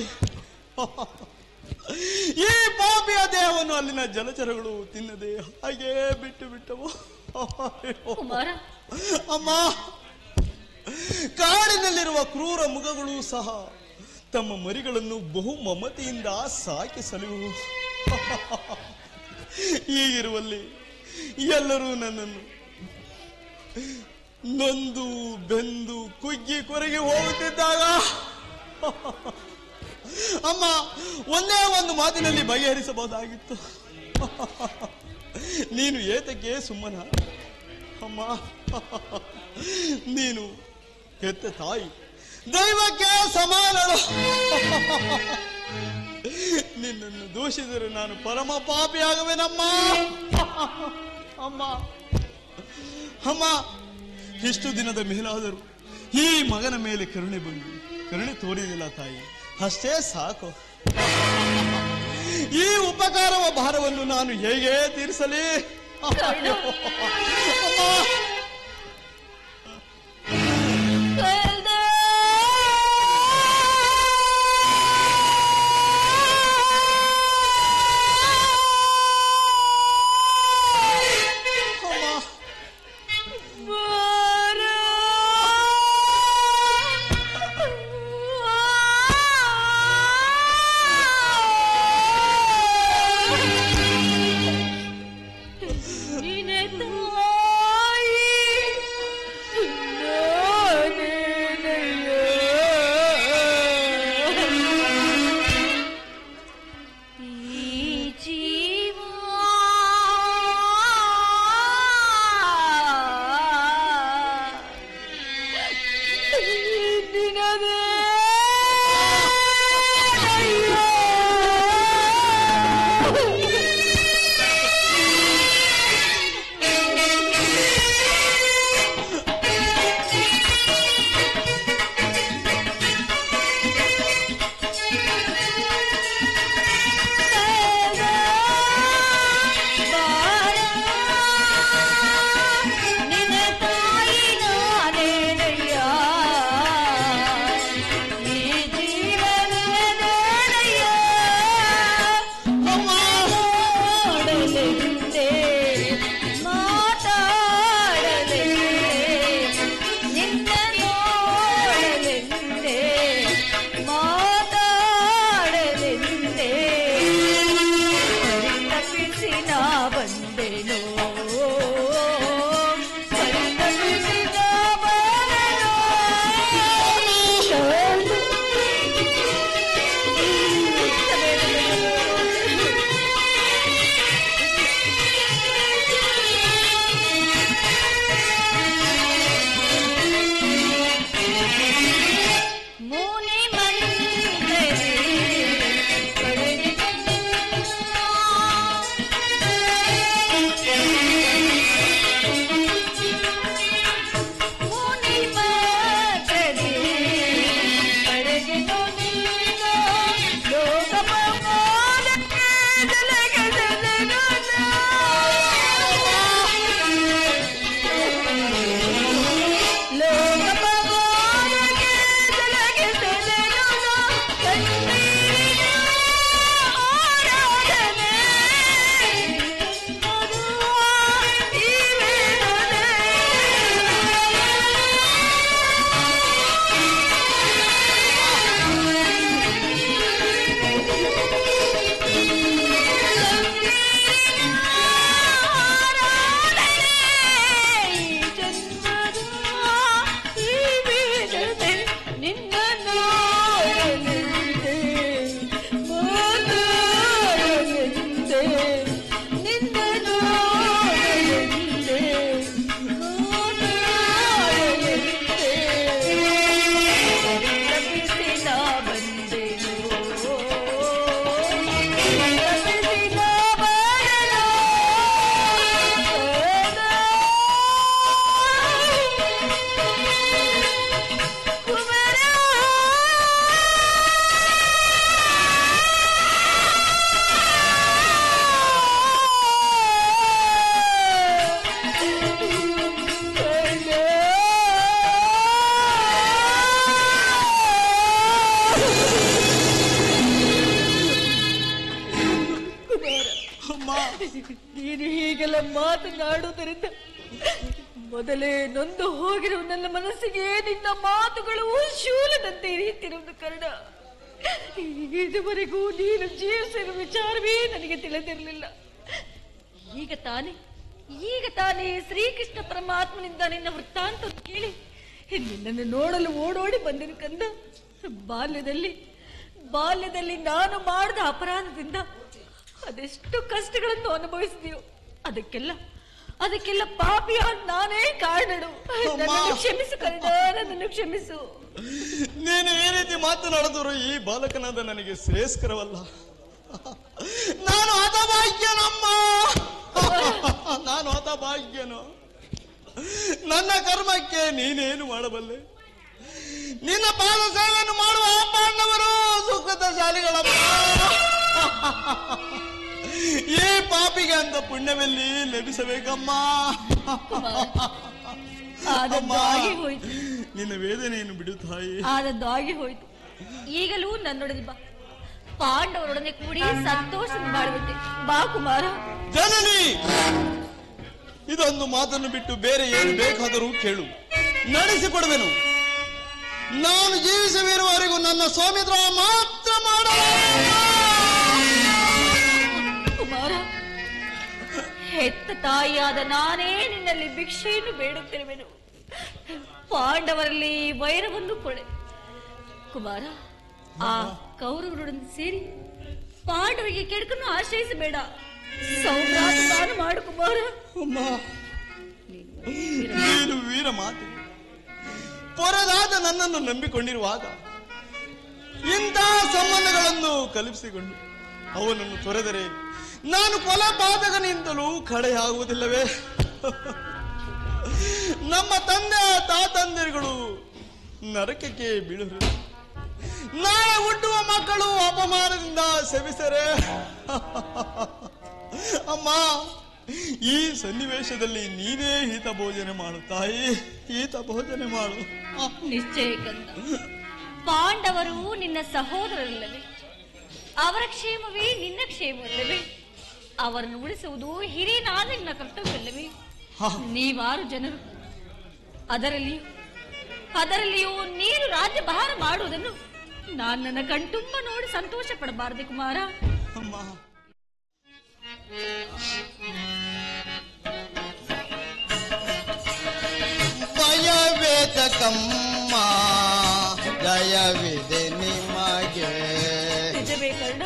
ಈ ಪಾಪಿಯ ದೇಹವನ್ನು ಅಲ್ಲಿನ ಜಲಚರಗಳು ತಿನ್ನದೆ ಹಾಗೇ ಬಿಟ್ಟು ಬಿಟ್ಟವು. ಕುಮಾರ, ಅಮ್ಮ ಕಾಡಿನಲ್ಲಿರುವ ಕ್ರೂರ ಮೃಗಗಳು ಸಹ ತಮ್ಮ ಮರಿಗಳನ್ನು ಬಹು ಮಮತೆಯಿಂದ ಸಾಕಿ ಸಲುವು. ಹೀಗಿರುವಲ್ಲಿ ಎಲ್ಲರೂ ನನ್ನನ್ನು ನೊಂದು ಬೆಂದು ಕುಗ್ಗಿ ಕೊರಗಿ ಹೋಗುತ್ತಿದ್ದಾಗ ಅಮ್ಮ ಒಂದೇ ಒಂದು ಮಾತಿನಲ್ಲಿ ಬಗೆಹರಿಸಬಹುದಾಗಿತ್ತು. ನೀನು ಏತಕ್ಕೆ ಸುಮ್ಮನ? ಅಮ್ಮ ನೀನು ಹೆತ್ತ ತಾಯಿ ದೈವಕ್ಕೆ ಸಮಾನಳು. ನಿನ್ನನ್ನು ದೂಷಿಸಿದರೆ ನಾನು ಪರಮ ಪಾಪಿಯಾಗುವೆನಮ್ಮ. ಅಮ್ಮ ಅಮ್ಮ ಇಷ್ಟು ದಿನದ ಮೇಲಾದರೂ ಈ ಮಗನ ಮೇಲೆ ಕರುಣೆ ಬಂದು ಕರುಣೆ ತೋರಿದಿಲ್ಲ ತಾಯಿ, ಅಷ್ಟೇ ಸಾಕು. ಈ ಉಪಕಾರವ ಭಾರವನ್ನು ನಾನು ಹೇಗೆ ತೀರಿಸಲಿ? ಅಮ್ಮ ನೀನೆ ತಾಯಿ ನೀನು ಹೀಗೆಲ್ಲ ಮಾತನಾಡುವುದರಿಂದ ಮೊದಲೇ ನೊಂದು ಹೋಗಿರುವ ನನ್ನ ಮನಸ್ಸಿಗೆ ನಿನ್ನ ಮಾತುಗಳು ಶೂಲದಂತೆ ಇರಿಯುತ್ತಿರುವುದು ಕರ್ಣ. ಇದುವರೆಗೂ ನೀನು ಜೀವಿಸಿರುವ ವಿಚಾರವೇ ನನಗೆ ತಿಳಿದಿರಲಿಲ್ಲ. ಈಗ ತಾನೇ ಶ್ರೀಕೃಷ್ಣ ಪರಮಾತ್ಮನಿಂದ ನಿನ್ನ ವೃತ್ತಾಂತ ಕೇಳಿ ನಿನ್ನನ್ನು ನೋಡಲು ಓಡೋಡಿ ಬಂದೆನು ಕಂದ. ಬಾಲ್ಯದಲ್ಲಿ ನಾನು ಮಾಡಿದ ಅಪರಾಧದಿಂದ ಅದೆಷ್ಟು ಕಷ್ಟಗಳನ್ನು ಅನುಭವಿಸಿದೆಯೋ ಅದಕ್ಕೆಲ್ಲ ಪಾಪಿಯಾದ ನಾನೇ ಕಾರಣನು. ನನ್ನನ್ನು ಕ್ಷಮಿಸು ಕಂದ, ನನ್ನನ್ನು ಕ್ಷಮಿಸು. ನೀನು ಈ ರೀತಿ ಮಾತನಾಡಿದ್ರು ಈ ಬಾಲಕನಾದ ನನಗೆ ಶ್ರೇಯಸ್ಕರವಲ್ಲ. ನಾನು ಹತಭಾಗ್ಯನಮ್ಮ, ನಾನು ಹತಭಾಗ್ಯನು. ನನ್ನ ಕರ್ಮಕ್ಕೆ ನೀನೇನು ಮಾಡಬಲ್ಲೆ? ನಿನ್ನ ಪಾದ ಸೇವೆಯನ್ನು ಮಾಡುವ ಪಾಂಡವರು ಸುಖದ ಶಾಲಿಗಳಮ್ಮ. ಈ ಪಾಪಿಗೆ ಅಂತ ಪುಣ್ಯವೆಲ್ಲಿ ಲಭಿಸಬೇಕಮ್ಮ. ನಿನ್ನ ವೇದನೆಯನ್ನು ಬಿಡು ತಾಯಿ. ಆದದ್ದಾಗಿ ಹೋಯ್ತು. ಈಗಲೂ ನನ್ನೊಡನೆ ಬಾ. ಪಾಂಡವರೊಡನೆ ಕೂಡಿ ಸಂತೋಷ ಮಾಡುವಂತೆ ಬಾ ಕುಮಾರ. ಜನನಿ, ಇದೊಂದು ಮಾತನ್ನು ಬಿಟ್ಟು ಬೇರೆ ಏನು ಬೇಕಾದರೂ ಕೇಳು, ನಡೆಸಿಕೊಡುವೆನು. ನಾನು ಜೀವಿಸವಿರುವವರೆಗೂ ನನ್ನ ಸ್ವಾಮಿತ್ರ ಮಾತ್ರ ಮಾಡಲ್ಲ. ಕುಮಾರ, ಹೆತ್ತ ತಾಯಿಯಾದ ನಾನೇ ನಿನ್ನಲ್ಲಿ ಭಿಕ್ಷೆಯನ್ನು ಬೇಡುತ್ತಿರುವೆನು. ಪಾಂಡವರಲ್ಲಿ ವೈರವನ್ನು ಕೊಡೆ ಕುಮಾರ. ಆ ಕೌರವರೊಡನೆ ಸೇರಿ ಪಾಂಡವರಿಗೆ ಕೆಡಕನ್ನು ಆಶ್ರಯಿಸಬೇಡ. ಸೌಭಾಗ್ಯ ಮಾಡು ಕುಮಾರ. ನೀನು ವೀರ ಮಾತೆ, ಪೊರೆದಾದ ನನ್ನನ್ನು ನಂಬಿಕೊಂಡಿರುವಾಗ ಇಂತಹ ಸಂಬಂಧಗಳನ್ನು ಕಲ್ಪಿಸಿಕೊಂಡು ಅವನನ್ನು ತೊರೆದರೆ ನಾನು ಕೊಲಪಾತಕನಿಂದಲೂ ಕಡೆಯಾಗುವುದಿಲ್ಲವೇ? ನಮ್ಮ ತಂದೆ ತಾತಂದಿರುಗಳು ನರಕಕ್ಕೆ ಬೀಳುವರು. ನಾಳೆ ಹುಟ್ಟುವ ಮಕ್ಕಳು ಅಪಮಾನದಿಂದ ಸವಿಸರೆ. ಅಮ್ಮ, ಈ ಸನ್ನಿವೇಶದಲ್ಲಿ ನೀನೇ ಹಿತ ಭೋಜನೆ ಮಾಡು ತಾಯಿ, ಹಿತ ಭೋಜನೆ ಮಾಡು. ನಿಶ್ಚಯ ಕಂದ. ಪಾಂಡವರು ನಿನ್ನ ಸಹೋದರರಲ್ಲವೇ? ಅವರ ಕ್ಷೇಮವೇ ನಿನ್ನ ಕ್ಷೇಮವಲ್ಲವೇ? ಅವರನ್ನು ಉಳಿಸುವುದು ಹಿರಿಯನಾದ ನಿನ್ನ ಕರ್ತವ್ಯವಲ್ಲವೇ? ನೀವಾರು ಜನರು, ಅದರಲ್ಲಿಯೂ ನೀನು ರಾಜ್ಯಭಾರ ಮಾಡುವುದನ್ನು ನಾನು ನನ್ನ ಕಣ್ತುಂಬ ನೋಡಿ ಸಂತೋಷ ಪಡಬಾರದೆ ಕುಮಾರ? ಭಯವೇತಕಮ್ಮ, ಜಯವಿದೆ ನಿಮಗೆ. ನಿಜವೇ ಕರ್ಣ?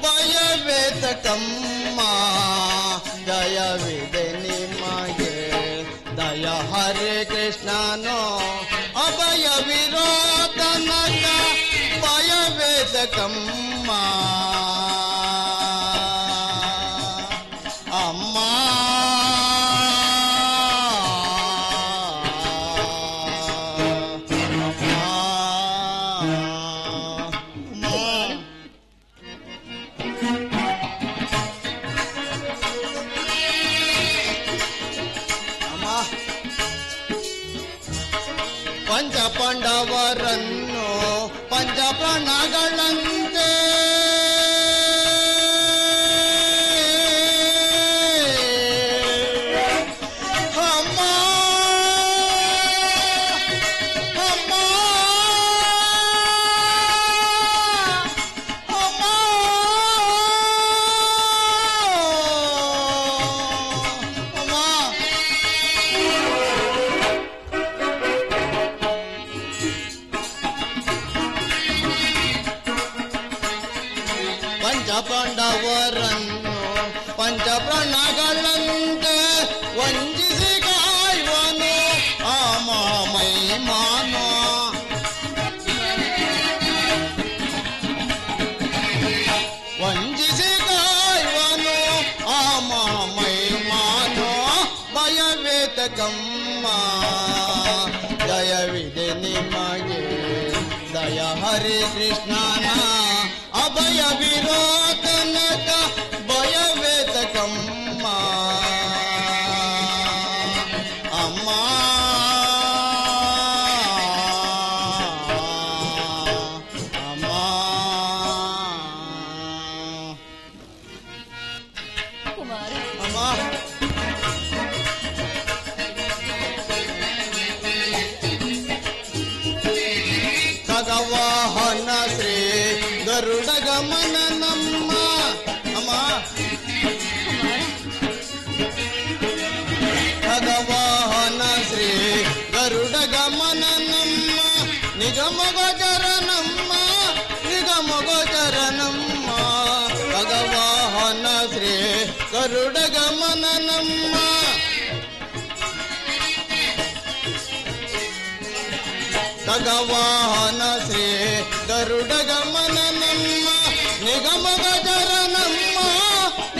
ಭಯವೇತಕಮ್ಮ, ಜಯವಿದೆ ನಿಮಗೆ. ದಯ ಹರೇ ಕೃಷ್ಣನೋ ಅಭಯ ವಿರೋಧನಕ. ಭಯವೇತಕಮ್ಮ ಅಮ್ಮ. ಪಂಚ ಪಾಂಡವರನ್ನು ಪಂಚಪ್ರಾಣಗಳಂತೆ ಅಮ್ಮ ಅಮ್ಮ ಅಮ್ಮ ಅಮ್ಮ. ಪಾಂಡವರನ್ನು ಪಂಚಪ್ರಾಣಗಳಂತೆ ವಂಚಿಸಿ ಕಾಯುವನು ಆಮಾಮೈ ಮಾನೋ. ವಂಚಿಸಿ ಕಾಯುವನು ಆಮಾಮೈ ಮಾನೋ. ಭಯವೇತಕಮ್ಮ, ಜಯವಿದೆ ನಿಮಗೆ. ದಯ ಹರೇ ಕೃಷ್ಣನ ಅಭಯ ವಿರೋಧನಕ. ಭಯವೇತಕಮ್ಮ ಅಮ್ಮ ಅಮ್ಮ. ಗರುಡ ಗಮನ ನಮ್ಮ ನಿಗಮ ಗೋಚರ ನಮ್ಮ ನಿಗಮ ಗೋಚರ ನಮ್ಮ ಭಗವಾಹನ ಶ್ರೀ ಗರುಡ ಗಮನ ನಮ್ಮ ಭಗವಾಹನ ಶ್ರೀ ಗರುಡ ಗಮನ ನಮ್ಮ ನಿಗಮ ಗೋಚರ ನಮ್ಮ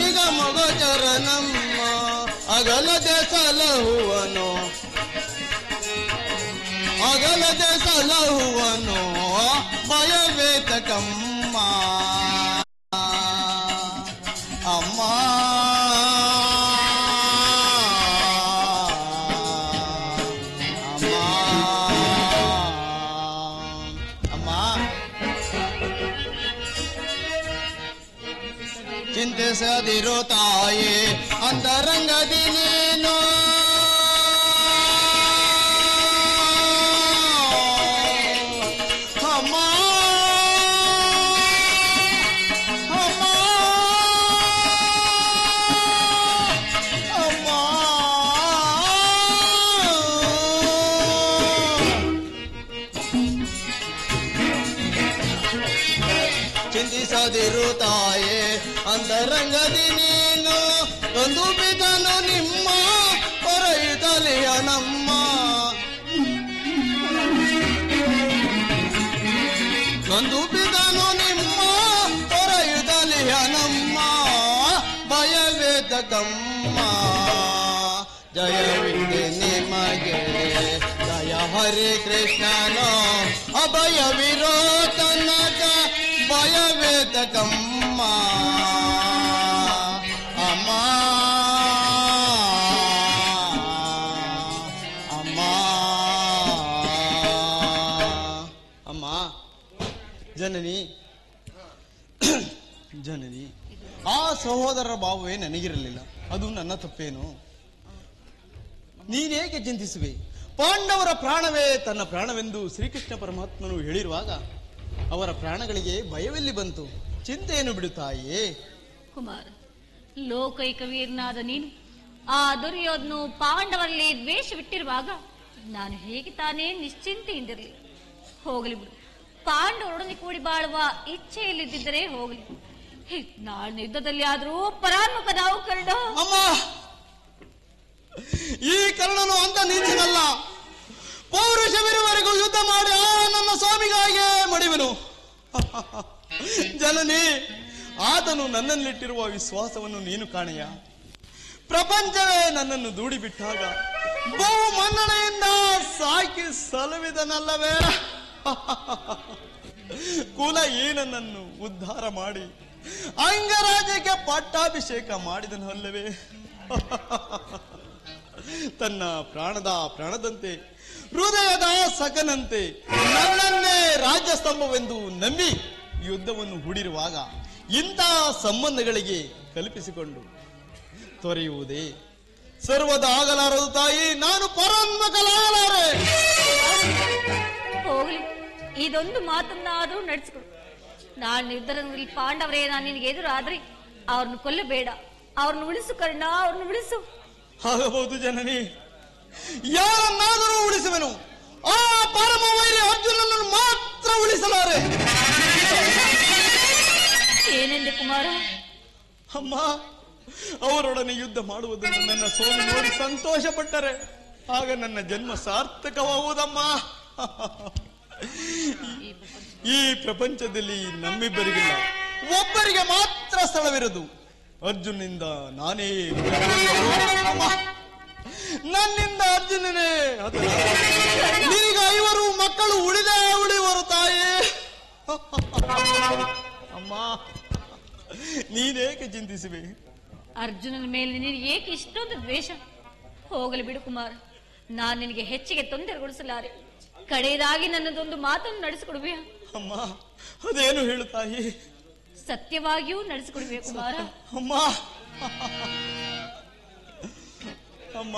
ನಿಗಮ ಗೋಚರ ನಮ್ಮ ಅಗಲದೆ ಸಲಹುವನು ಅಗಲದೆ ಸಲಹುವನು ಭಯವೇತಕಮ್ಮ ಅಮ್ಮ ಚಿಂತಿಸದಿರೋ ತಾಯಿ ಅಂತರಂಗದಿ ನೀನು ಅಮ್ಮ ಅಮ್ಮ ಅಮ್ಮ ಚಿಂತಿಸದಿರು ತಾಯೇ ಅಂತರಂಗದಿ ನೀನು ಒಂದು ಬಿದನು ನಿಮ್ಮ ಹೊರೆಯುತ್ತಲೆಯ ನಮ್ಮ ಒಂದು ಬಿದನು ನಿಮ್ಮ ಹೊರೆಯುತ್ತಲೆಯ ನಮ್ಮ ಭಯವೇದಕಮ್ಮ ಜಯವಿದೆ ನಿಮಗೆ ಜಯ ಹರೇ ಕೃಷ್ಣನೋ ಅಭಯವಿರೋ ತನಕ ಭಯವೇದಕಮ್ಮ ಅಮ್ಮ ಅಮ್ಮ ಅಮ್ಮ ಜನನಿ ಜನನಿ ಆ ಸಹೋದರರ ಭಾವವೇ ನನಗಿರಲಿಲ್ಲ. ಅದು ನನ್ನ ತಪ್ಪೇನು? ನೀನೇಕೆ ಚಿಂತಿಸುವೆ? ಪಾಂಡವರ ಪ್ರಾಣವೇ ತನ್ನ ಪ್ರಾಣವೆಂದು ಶ್ರೀಕೃಷ್ಣ ಪರಮಾತ್ಮನು ಹೇಳಿರುವಾಗ ಅವರ ಪ್ರಾಣಗಳಿಗೆ ಭಯವೆಲ್ಲಿ ಬಂತು? ಚಿಂತೆಯನ್ನು ಬಿಡುತ್ತಾಯೇ ಕುಮಾರ. ಲೋಕೈಕ ವೀರನಾದ ನೀನು ಆ ದುರ್ಯೋಧನು ಪಾಂಡವರಲ್ಲಿ ದ್ವೇಷವಿಟ್ಟಿರುವಾಗ ನಾನು ಹೇಗೆ ತಾನೇ ನಿಶ್ಚಿಂತೆಯಿಂದಿರಲಿ? ಹೋಗಲಿ ಬಿಡು. ಪಾಂಡವರೊಡನೆ ಕೂಡಿ ಬಾಳುವ ಇಚ್ಛೆಯಲ್ಲಿದ್ದರೆ ಹೋಗಲಿ. ನಾಳಿನ ಯುದ್ಧದಲ್ಲಿ ಆದರೂ ಪರಾನ್ಮುಖ ನಾವು ಕರ್ಣ. ಅಮ್ಮ, ಈ ಕರ್ಣನು ಅಂತ ನೀಚನಲ್ಲ. ಪೌರುಷವಿರುವವರೆಗೂ ಯುದ್ಧ ಮಾಡಿ ಆ ನನ್ನ ಸ್ವಾಮಿಗಾಗೆ ಮಡಿವೆನು. ಜನನಿ, ಆತನು ನನ್ನಲ್ಲಿಟ್ಟಿರುವ ವಿಶ್ವಾಸವನ್ನು ನೀನು ಕಾಣೆಯ? ಪ್ರಪಂಚವೇ ನನ್ನನ್ನು ದೂಡಿ ಬಿಟ್ಟಾಗ ಬಹು ಮನ್ನಣೆಯಿಂದ ಸಾಕಿ ಸಲುವಿದನಲ್ಲವೇ? ಕುಲ ಏನನ್ನು ಉದ್ಧಾರ ಮಾಡಿ ಅಂಗರಾಜ್ಯಕ್ಕೆ ಪಟ್ಟಾಭಿಷೇಕ ಮಾಡಿದನಲ್ಲವೇ? ತನ್ನ ಪ್ರಾಣದ ಪ್ರಾಣದಂತೆ ಹೃದಯದ ಸಖನಂತೆ ನನ್ನನ್ನೇ ರಾಜ್ಯ ಸ್ತಂಭವೆಂದು ನಂಬಿ ಯುದ್ಧವನ್ನು ಹೂಡಿರುವಾಗ ಇಂತಹ ಸಂಬಂಧಗಳಿಗೆ ಕಲ್ಪಿಸಿಕೊಂಡು ತೊರೆಯುವುದೇ ಸರ್ವದ ಆಗಲಾರದು ತಾಯಿ. ನಾನು ಪರಾನ್ಮುಖಲಾಗಲಾರೆ. ಹೋಗ್ಲಿ, ಇದೊಂದು ಮಾತನ್ನಾದ್ರೂ ನಡೆಸಿಕೊಡು. ನಾನು ಯುದ್ಧದಲ್ಲಿ ಪಾಂಡವರೇ ನಾನು ನಿನಗೆ ಎದುರಾದ್ರೆ ಅವ್ರನ್ನ ಕೊಲ್ಲಬೇಡ, ಅವ್ರನ್ನ ಉಳಿಸು ಕರ್ಣ, ಅವ್ರನ್ನ ಉಳಿಸು. ಆಗಬಹುದು ಜನನಿ, ಯಾರನ್ನಾದರೂ ಉಳಿಸುವೆನು. ಆ ಪರಮ ವೈರಿ ಅರ್ಜುನನನ್ನು ಮಾತ್ರ ಉಳಿಸಲಾರೆ. ಏನೆಂದೆ ಕುಮಾರ? ಅಮ್ಮ, ಅವರೊಡನೆ ಯುದ್ಧ ಮಾಡುವುದನ್ನು ನನ್ನ ಸೋಲು ನೋಡಿ ಸಂತೋಷ ಪಟ್ಟರೆ ಆಗ ನನ್ನ ಜನ್ಮ ಸಾರ್ಥಕವಾಗುವುದಮ್ಮ. ಈ ಪ್ರಪಂಚದಲ್ಲಿ ನಮ್ಮಿಬ್ಬರಿಗಿಲ್ಲ, ಒಬ್ಬರಿಗೆ ಮಾತ್ರ ಸ್ಥಳವಿರದು. ಅರ್ಜುನಿಂದ ನಾನೇ, ನನ್ನಿಂದ ಅರ್ಜುನನೇ. ನಿನಗ 5 ಮಕ್ಕಳು ಉಳಿದೇ ಉಳಿಯುವರು ತಾಯಿ. ಅಮ್ಮ, ನೀನೇಕೆ ಚಿಂತಿಸುವೆ? ಅರ್ಜುನನ ಮೇಲೆ ನಿನಗೆ ಏಕೆ ಇಷ್ಟೊಂದು ದ್ವೇಷ? ಹೋಗಲಿ ಬಿಡು ಕುಮಾರ, ನಾನು ನಿನಗೆ ಹೆಚ್ಚಿಗೆ ತೊಂದರೆಗೊಳಿಸಲಾರೆ. ಕಡೆಯದಾಗಿ ನನ್ನದೊಂದು ಮಾತನ್ನು ನಡೆಸಿಕೊಡುವೆ. ಅಮ್ಮ, ಅದೇನು ಹೇಳು ತಾಯಿ? ಸತ್ಯವಾಗಿಯೂ ನಡೆಸಿಕೊಡುವೆ ಕುಮಾರ. ಅಮ್ಮ, ಅಮ್ಮ,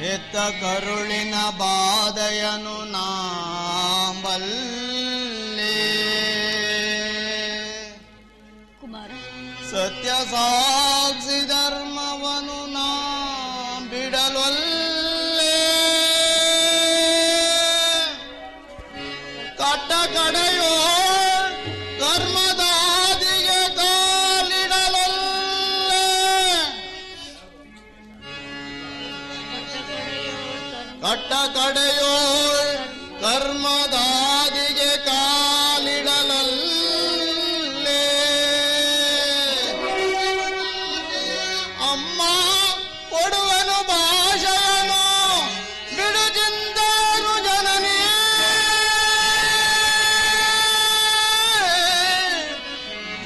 ಹೆತ್ತ ಕರುಳಿನ ಬಾಧೆಯನು ನಾಂಬಲ್ಲೆ. ಕುಮಾರ, ಸತ್ಯ ಸಾಕ್ಷಿ ಧರ್ಮವನು ನಾ ಬಿಡಲೊಲ್ಲೆ ಕಟ್ಟ ಕಡೆಯೋ ಕರ್ಮದಾದಿಗೆ ಕಾಲಿಡಲೊಲ್ಲೆ ಕಟ್ಟ ಕಡೆಯೋ ಕರ್ಮದಾದಿಗೆ ಕಾಲಿಡಲಲ್ಲೆ ಅಮ್ಮ ಕೊಡುವನು ಭಾಷೆಯನು ಬಿಡು ಚಿಂತೆಯನು ಜನನೇ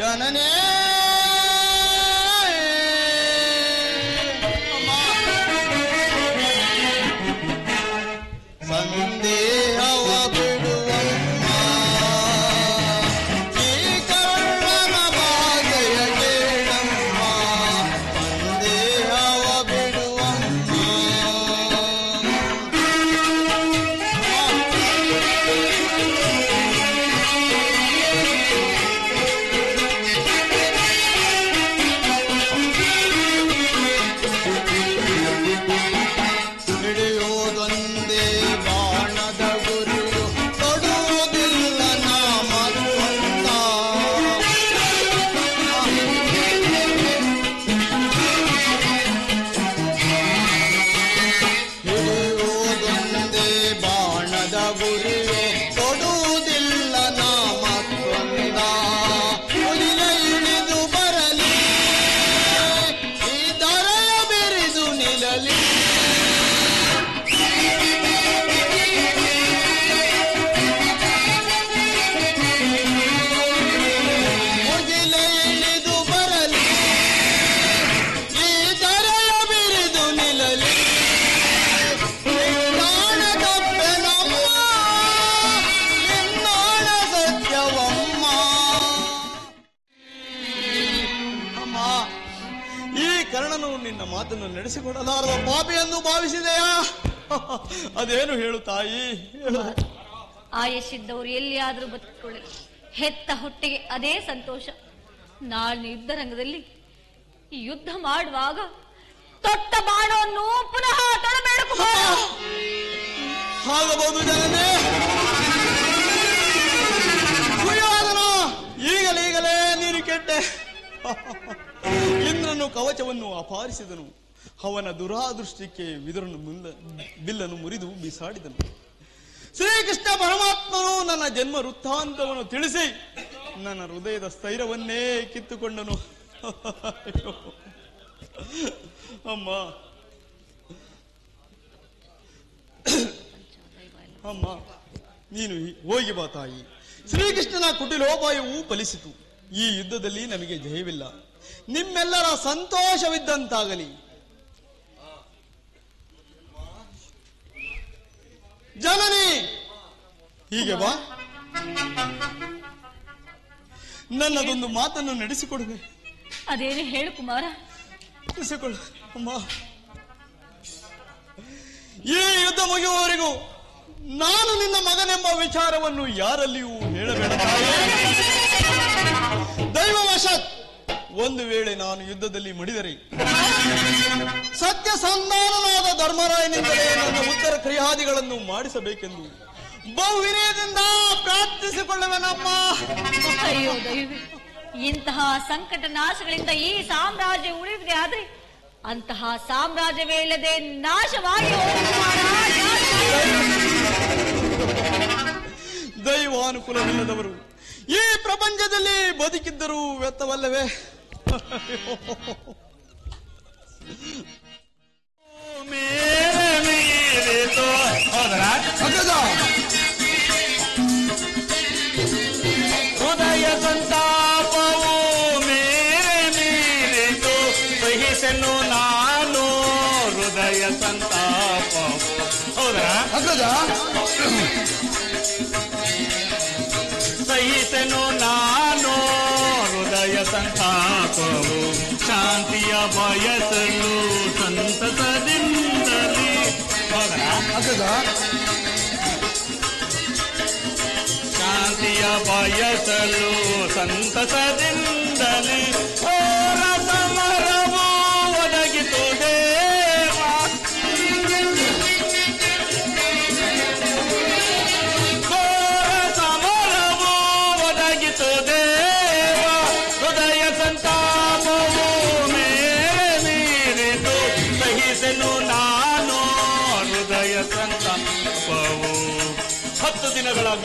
ಜನನೇ ಸಂದೇಹವ ಬಿಡುವಮ್ಮ ಈ ಕಳ್ಳನ ಬಾಧೆಯ ಕೇಳಮ್ಮ ಸಂದೇಹವ ಬಿಡುವಮ್ಮ ಹಿಡಿಯೋದೊಂದೇ ಬಾಣದ ಗುರಿಯು ತೊಡುವುದಿಲ್ಲ ನಾಮಸ್ವಂತ ಹಿಡಿಯೋದೊಂದೇ ಬಾಣದ ಗುರಿಯು ತೊಡುವುದಿಲ್ಲ ನಾಮಸ್ವಂತ ಉಳಿದ ಇಳಿದು ಬರಲಿ ಈ ದರೆಯ ಬೆರೆದು ನಿಲ್ಲಲಿ ಮುಗಿಲ ಇಳಿದು ಬರಲಿ ಈ ದರೆಯ ಬಿರಿದು ನಿಲ್ಲಲಿ ನಿನ್ನಾಣ ತಪ್ಪೆನಮ್ಮ ನಿನ್ನಾಣ ಸತ್ಯವಮ್ಮ ಅಮ್ಮ ಈ ಕರ್ಣನು ನಿನ್ನ ಮಾತನ್ನು ನಡೆಸಿಕೊಡಲಾರದ ಪಾಪಿ ಎಂದು ಭಾವಿಸಿದೆಯಾ ಅದೇನು ಹೇಳು ತಾಯಿ ಹೇಳು ಆಯಸ್ಸಿದ್ದವರು ಎಲ್ಲಿಯಾದರೂ ಬದುಕಿಕೊಳ್ಳಲಿ, ಹೆತ್ತ ಹೊಟ್ಟೆಗೆ ಅದೇ ಸಂತೋಷ. ನಾಳಿನ ಯುದ್ಧರಂಗದಲ್ಲಿ ಈ ಯುದ್ಧ ಮಾಡುವಾಗ ತೊಟ್ಟ ಬಾಣವನ್ನು ಪುನಃ ತೊಡಬೇಡ ಕುಮಾರ. ಆಗಬಹುದು ಜನನೇ ಕುಯ್ಯಾದನ ಈಗಲೀಗಲೇ ನೀರು ಕೆಟ್ಟೆ ಇಂದ್ರನು ಕವಚವನ್ನು ಅಪಹರಿಸಿದನು. ಅವನ ದುರಾದೃಷ್ಟಕ್ಕೆ ವಿದುರನು ಬಿಲ್ಲನ್ನು ಮುರಿದು ಬಿಸಾಡಿದನು. ಶ್ರೀಕೃಷ್ಣ ಪರಮಾತ್ಮನು ನನ್ನ ಜನ್ಮ ವೃತ್ತಾಂತವನ್ನು ತಿಳಿಸಿ ನನ್ನ ಹೃದಯದ ಸ್ಥೈರ್ಯವನ್ನೇ ಕಿತ್ತುಕೊಂಡನು. ಅಮ್ಮ ಅಮ್ಮ ನೀನು ಹೋಗಿ ಬಾ ತಾಯಿ. ಶ್ರೀಕೃಷ್ಣನ ಕುಟಿಲೋಪಾಯವೂ ಫಲಿಸಿತು. ಈ ಯುದ್ಧದಲ್ಲಿ ನಮಗೆ ಜಯವಿಲ್ಲ. ನಿಮ್ಮೆಲ್ಲರ ಸಂತೋಷವಿದ್ದಂತಾಗಲಿ. ಜನನಿ ಹೀಗೆ ಬಾ, ನನ್ನದೊಂದು ಮಾತನ್ನು ನಡೆಸಿಕೊಡುವೆ. ಅದೇನು ಹೇಳು ಕುಮಾರ. ನಡೆಸಿಕೊಳ್ಳು ಅಮ್ಮ. ಈ ಯುದ್ಧ ಮುಗಿಯುವವರೆಗೂ ನಾನು ನಿನ್ನ ಮಗನೆಂಬ ವಿಚಾರವನ್ನು ಯಾರಲ್ಲಿಯೂ ಹೇಳಬೇಡ ತಾಯಿ. ದೈವವಶಾತ್ ಒಂದು ವೇಳೆ ನಾನು ಯುದ್ಧದಲ್ಲಿ ಮಡಿದರೆ ಸತ್ಯ ಸಂಧಾನನಾದ ಧರ್ಮರಾಯನಿಂದಲೇ ನನ್ನ ಉತ್ತರ ಕ್ರಿಯಾದಿಗಳನ್ನು ಮಾಡಿಸಬೇಕೆಂದು ಬಹುವಿನಯದಿಂದ ಪ್ರಾರ್ಥಿಸಿಕೊಳ್ಳುವೆನಮ್ಮ. ಅಯ್ಯೋ ದೈವೇ, ಇಂತಹ ಸಂಕಟ ನಾಶಗಳಿಂದ ಈ ಸಾಮ್ರಾಜ್ಯ ಉಳಿದಿದೆ. ಆದ್ರೆ ಅಂತಹ ಸಾಮ್ರಾಜ್ಯವೇ ಇಲ್ಲದೆ ನಾಶವಾಗಿ ದೈವಾನುಕೂಲವಿಲ್ಲದವರು ಈ ಪ್ರಪಂಚದಲ್ಲಿ ಬದುಕಿದ್ದರೂ ವ್ಯರ್ಥವಲ್ಲವೇ? ಹೃದಯ ಸಂತಾಪವು ಮೇರೆ ಮೀರಿತು, ಸಹಿಸೆನು ನಾನು ಹೃದಯ ಸಂತಾಪವು. ಹೌದಾ? ಸಹಿಸೆನು ನಾನು ಹೃದಯ ಸಂತಾಪವು, ಶಾಂತಿಯ ಬಯಸಲು ಸಂತಸದಿಂದಲೇ. ಶಾಂತಿಯ ಬಯಸಲು ಸಂತಸದಿಂದಲೇ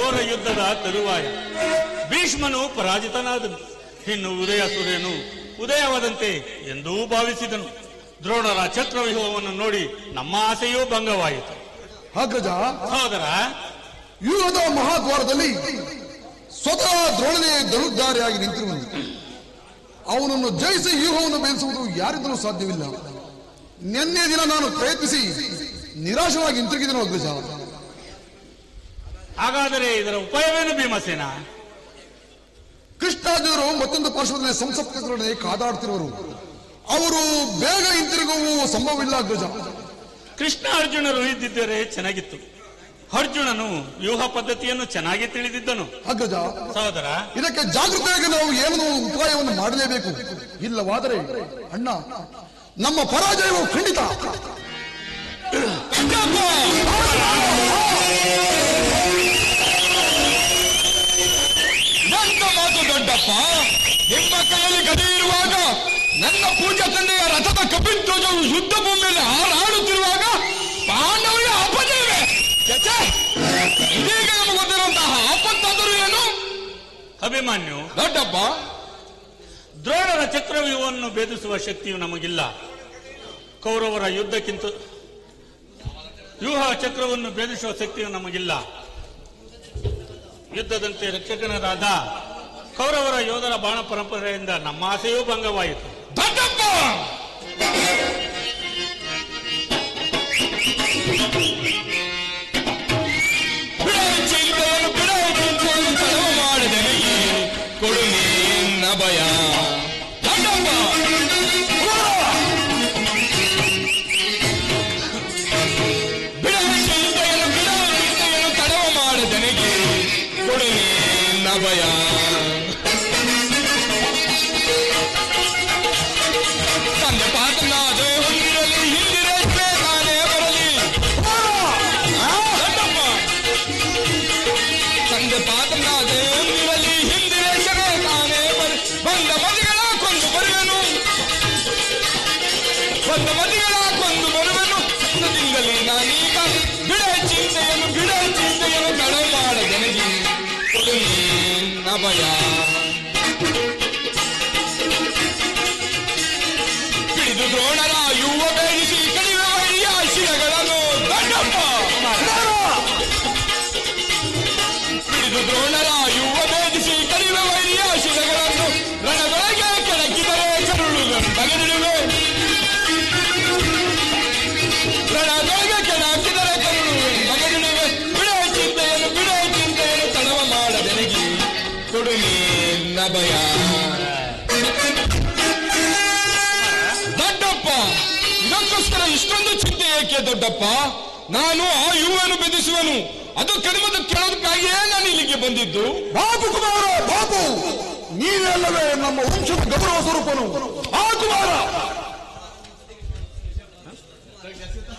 ಘೋರ ಯುದ್ಧದ ತರುವಾಯ ಭೀಷ್ಮನು ಪರಾಜಿತನಾದನು. ಇನ್ನು ಉದಯ ಸೂರ್ಯನು ಉದಯವಾದಂತೆ ಎಂದೂ ಭಾವಿಸಿದನು. ದ್ರೋಣರ ಚಕ್ರವ್ಯೂಹವನ್ನು ನೋಡಿ ನಮ್ಮ ಆಸೆಯೂ ಭಂಗವಾಯಿತು. ಅಗ್ರಜ, ಸಹೋದರ, ವ್ಯೂಹದ ಮಹಾದ್ವಾರದಲ್ಲಿ ಸ್ವತಃ ದ್ರೋಣನೇ ಧನುರ್ಧಾರಿಯಾಗಿ ನಿಂತಿರುವನು. ಅವನನ್ನು ಜಯಿಸಿ ವ್ಯೂಹವನ್ನು ಬೇಯಿಸುವುದು ಯಾರಿಂದಲೂ ಸಾಧ್ಯವಿಲ್ಲ. ನಿನ್ನೆ ದಿನ ನಾನು ಪ್ರಯತ್ನಿಸಿ ನಿರಾಶವಾಗಿ ಹಿಂತಿರುಗಿದನು ಅಗ್ರಜ. ಹಾಗಾದರೆ ಇದರ ಉಪಾಯವೇನು ಭೀಮಸೇನ? ಕೃಷ್ಣಾರ್ಜುನರು ಮತ್ತೊಂದು ಪಾರ್ಶ್ವದಲ್ಲಿ ಸಂಸಪ್ತರೊಡನೆ ಕಾದಾಡುತ್ತಿರುವರು. ಅವರು ಬೇಗ ಹಿಂತಿರುಗುವ ಸಂಭವವಿಲ್ಲ ಅಗ್ರಜ. ಕೃಷ್ಣ ಅರ್ಜುನರು ಇದ್ದಿದ್ದರೆ ಚೆನ್ನಾಗಿತ್ತು. ಅರ್ಜುನನು ವ್ಯೂಹ ಪದ್ಧತಿಯನ್ನು ಚೆನ್ನಾಗಿ ತಿಳಿದಿದ್ದನು. ಅಗ್ರಜ, ಸಹೋದರ, ಇದಕ್ಕೆ ಜಾಗೃತಿಯಾಗಿ ನಾವು ಏನೋ ಉಪಾಯವನ್ನು ಮಾಡಲೇಬೇಕು. ಇಲ್ಲವಾದರೆ ಅಣ್ಣ, ನಮ್ಮ ಪರಾಜಯವು ಖಂಡಿತ. ನನ್ನ ಮಾತು ದೊಡ್ಡಪ್ಪ, ನಿಮ್ಮ ಕೈಯಲ್ಲಿ ಗದೆ ಇರುವಾಗ, ನನ್ನ ಪೂಜಾ ತಂದೆಯ ರಥದ ಕಪಿಧ್ವಜವು ಯುದ್ಧ ಭೂಮಿಯಲ್ಲಿ ಹಾರಾಡುತ್ತಿರುವಾಗ ಪಾಂಡವರಿಗೆ ಅಪಜಯವೇ? ಇದೀಗ ನಮಗೆ ಗೊತ್ತಿರುವಂತಹ ಆಪತ್ತಾದರೂ ಏನು? ಅಭಿಮನ್ಯು, ದೊಡ್ಡಪ್ಪ, ದ್ರೋಣರ ಚಕ್ರವ್ಯೂಹವನ್ನು ಭೇದಿಸುವ ಶಕ್ತಿಯು ನಮಗಿಲ್ಲ. ಕೌರವರ ಯುದ್ಧಕ್ಕಿಂತ ವ್ಯೂಹ ಚಕ್ರವನ್ನು ಭೇದಿಸುವ ಶಕ್ತಿಯು ನಮಗಿಲ್ಲ. ಯುದ್ಧದಂತೆ ರಕ್ಷಕನರಾದ ಕೌರವರ ಯೋಧರ ಬಾಣ ಪರಂಪರೆಯಿಂದ ನಮ್ಮ ಆಸೆಯೂ ಭಂಗವಾಯಿತು. ದೊಡ್ಡಪ್ಪ, ಕೊಡು ನಿನ್ನ ಭಯ. ಚಿಂತೆಯನ್ನು ತಡವ ಮಾಡದನಿಗೆ ಕೊಡು ನಿನ್ನ ಭಯ. ತಂದೆ ಪಾತ್ರನಾದ ಹೊಂದಿರಲಿ, ಹಿಂದಿರೇ ನಾನೇ ಬರಲಿ. ತಂದೆ ಪಾತ್ರನಾದ ಹೊಂದಿರಲಿ, ಹಿಂದಿರೇ ತಾನೇ ಬರಲಿ. ಬಂದ ಮದಿಗಳ ಕೊಂದು ಬರುವೆನು, ಬಂದ ಮದಿಗಳ ಕೊಂದು ಬರುವೆನು. ಸಣ್ಣದಿಂದಲೇ ನಾನೀಗ ಬಿಡ ಚಿಂತೆಯನ್ನು ತಡ ಮಾಡದನಿಗೆ ಕೊಡು ನಿನ್ನ ಭಯ. ಹಿಡಿದು ದ್ರೋಣರ ಯುವ ಬೇಡಿಸಿ ಕಡಿಮೆ ವೈರ್ಯ ಶಿರಗಳನ್ನು. ದೊಡ್ಡಪ್ಪ, ಹಿಡಿದು ದ್ರೋಣರ ಯುವ ಬೇಡಿಸಿ ಕಡಿಮೆ ವೈರ್ಯ ಶಿರಗಳನ್ನು ರಣದೊಳಗೆ ಕೆಳಗಿದರೆ ಕರುಳುಗಳನ್ನು ಬಗೆದಿರುವೆ. ರಣದೊಳಗೆ ಕೆಳಗಿದರೆ ಕರುಳುಗಳನ್ನು ಬಗೆದಿರುವೆ. ಬಿಡ ಚಿಂತೆಯನ್ನು ತಡವ ಮಾಡದೆನಗಿ ಕೊಡು ನಿನ್ನ ಭಯ. ದೊಡ್ಡಪ್ಪ, ಇದಕ್ಕೋಸ್ಕರ ಇಷ್ಟೊಂದು ಚಿಂತೆ ಏಕೆ ದೊಡ್ಡಪ್ಪ? ನಾನು ಆ ಯುವನು ಬೆದರಿಸುವನು. ಅದು ಕಡಿಮೆ ಕೇಳೋದಕ್ಕಾಗಿಯೇ ನಾನು ಇಲ್ಲಿಗೆ ಬಂದಿದ್ದು. ಬಾಬು ಕುಮಾರ, ಬಾಬು, ನೀನೆಲ್ಲವೇ ನಮ್ಮ ವಂಶದ ಗೌರವ ಸ್ವರೂಪನು. ಆ ಕುಮಾರ,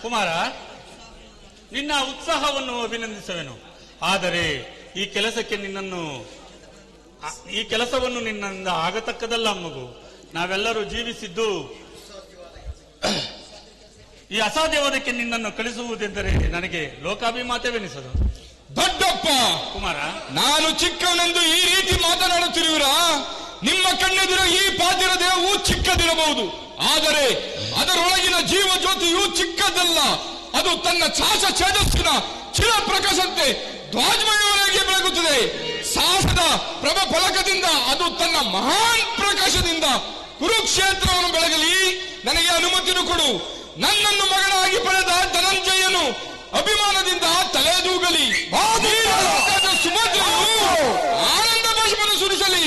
ಕುಮಾರ, ನಿನ್ನ ಉತ್ಸಾಹವನ್ನು ಅಭಿನಂದಿಸುವೆನು. ಆದರೆ ಈ ಕೆಲಸವನ್ನು ನಿನ್ನಿಂದ ಆಗತಕ್ಕದಲ್ಲ ಮಗು. ನಾವೆಲ್ಲರೂ ಜೀವಿಸಿದ್ದು ಈ ಅಸಾಧ್ಯವಾದಕ್ಕೆ ನಿನ್ನನ್ನು ಕಳಿಸುವುದೆಂದರೆ ನನಗೆ ಲೋಕಾಭಿಮಾತವೆನಿಸದು. ದೊಡ್ಡಪ್ಪ ಕುಮಾರ, ನಾನು ಚಿಕ್ಕವನೆಂದು ಈ ರೀತಿ ಮಾತನಾಡುತ್ತಿರುವಿರಾ? ನಿಮ್ಮ ಕಣ್ಣೆದುರು ಈ ಪಾತಿರ ದೇಹವು ಚಿಕ್ಕದಿರಬಹುದು, ಆದರೆ ಅದರೊಳಗಿನ ಜೀವ ಜ್ಯೋತಿಯು ಚಿಕ್ಕದಲ್ಲ. ಅದು ತನ್ನ ಛಾಸ ಛೇದಸ್ಸಿನ ಚಿರ ಪ್ರಕಾಶಂತೆ ಧ್ವಜಮಯವಾಗಿ ಬೆಳಗುತ್ತದೆ. ಸಾಹಸದ ಪ್ರಭ ಫಲಕದಿಂದ ಅದು ತನ್ನ ಮಹಾನ್ ಪ್ರಕಾಶದಿಂದ ಕುರುಕ್ಷೇತ್ರವನ್ನು ಬೆಳಗಲಿ. ನನಗೆ ಅನುಮತಿಯನ್ನು ಕೊಡು. ನನ್ನನ್ನು ಮಗನಾಗಿ ಪಡೆದ ಧನಂಜಯನು ಅಭಿಮಾನದಿಂದ ತಲೆದೂಗಲಿ. ಸುಭದ್ರನು ಆನಂದ ಭಾಷೆಯನ್ನು ಸುರಿಸಲಿ.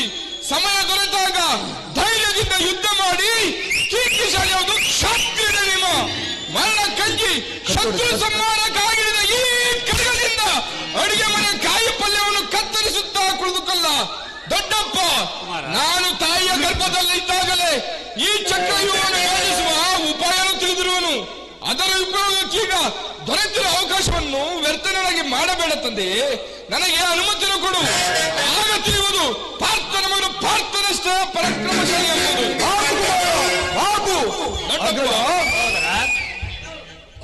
ಸಮಯ ದೊರೆತಾಗ ಧೈರ್ಯದಿಂದ ಯುದ್ಧ ಮಾಡಿ ಕೀರ್ತಿಶಾಲಿಯಾವುದು ಕ್ಷಾತ್ರಿಯ ನಿಮ್ಮ ಮರಣ ಕಜ್ಜಿ ಶತ್ರು ಸಂಹಾರಕ್ಕಾಗಿರುವ ಈ ಕಡಗದಿಂದ ಅಡಿಗೆ ಮನೆ ಕಾಯಿ ಪಲ್ಯವನ್ನು ಕತ್ತರಿಸುತ್ತಾ ಕುಳಿದುಕೊಳ್ಳ. ದೊಡ್ಡಪ್ಪ, ನಾನು ತಾಯಿಯ ಗರ್ಭದಲ್ಲಿದ್ದಾಗಲೇ ಈ ಚಕ್ರವ್ಯೂಹವನ್ನು ಯೋಜಿಸುವ ಉಪಾಯವನ್ನು ತಿಳಿದಿರುವನು. ಅದರ ಉಪಯೋಗಕ್ಕೀಗ ದೊರೆತಿರುವ ಅವಕಾಶವನ್ನು ವ್ಯರ್ಥನಾಗಿ ಮಾಡಬೇಡ ತಂದೆ. ನನಗೆ ಅನುಮತಿಯನ್ನು ಕೊಡು. ಆಗ ತಿಳಿಯುವುದು ಪಾರ್ಥನ ಮಗನು ಪಾರ್ಥನಷ್ಟ ಪರಾಕ್ರಮಶಾಲಿ ಎಂಬುದು. ಬಾಬು,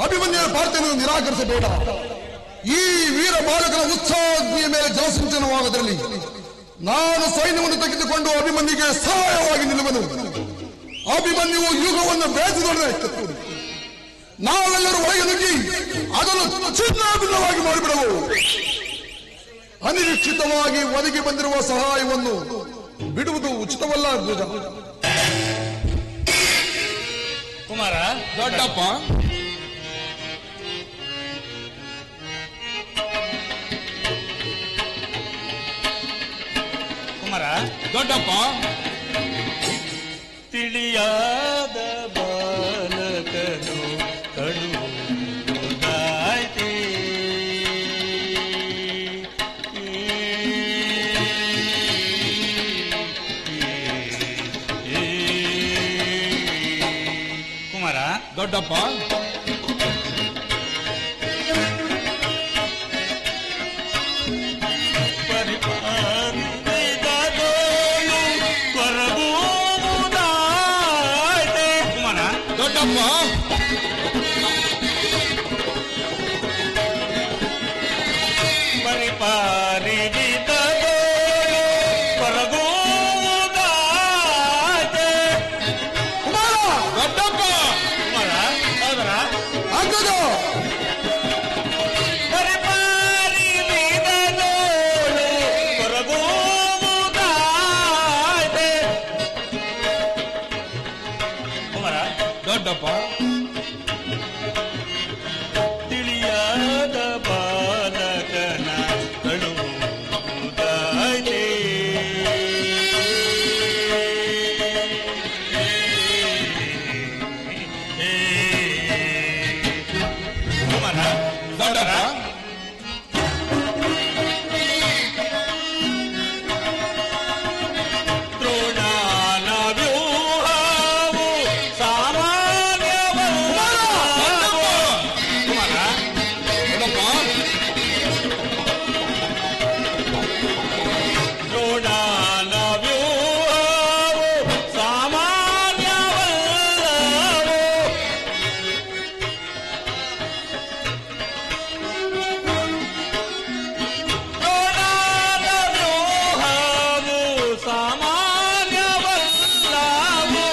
ಅಭಿಮನ್ಯನ ಪ್ರಾರ್ಥನೆಯನ್ನು ನಿರಾಕರಿಸಬೇಡ. ಈ ವೀರ ಬಾಲಕನ ಉತ್ಸಾಹಗ್ನಿಯ ಮೇಲೆ ಜಲಸಿಂಚನವಾಗದಿರಲಿ. ನಾನು ಸೈನ್ಯವನ್ನು ತೆಗೆದುಕೊಂಡು ಅಭಿಮನ್ಯುಗೆ ಸಹಾಯವಾಗಿ ನಿಲ್ಲುವನು. ಅಭಿಮನ್ಯುವು ಯುಗವನ್ನು ಬೇಸದೊಡನೆ ನಾವೆಲ್ಲರೂ ಒಳಗೆ ನುಗ್ಗಿ ಅದನ್ನು ಚಿನ್ನಾಭಿನ್ನವಾಗಿ ಮಾಡಿಬಿಡವು. ಅನಿರೀಕ್ಷಿತವಾಗಿ ಒದಗಿ ಬಂದಿರುವ ಸಹಾಯವನ್ನು ಬಿಡುವುದು ಉಚಿತವಲ್ಲ ಅರ್ಜುನ. ಕುಮಾರ, ದೊಡ್ಡಪ್ಪ, ಕುಮಾರ, ದೊಡ್ಡಪ್ಪ, ತಿಳಿಯಾದ ಬಾಲಕನು ಕಡುವುದಾಯ್ತೆ. ಕುಮಾರ, ದೊಡ್ಡಪ್ಪ, ದೊಡ್ಡಪ್ಪ, ದೊಡ್ಡಪ್ಪ, ತಿಳಿಯಾದ ಬಾಲಕನ ಕಳುವುದಾಯ್ತೆ. ಕುಮಾರ, ದೊಡ್ಡಪ್ಪ, ದ್ರೋಣನ ವ್ಯೂಹವು ಸಾಮಾನ್ಯವಲ್ಲ. ಕುಮಾರ, ದ್ರೋಣನ ವ್ಯೂಹವು ಸಾಮಾನ್ಯವಲ್ಲವೋ. ದ್ರೋಣನ ವ್ಯೂಹವು ಸಾಮಾನ್ಯವಲ್ಲವೋ.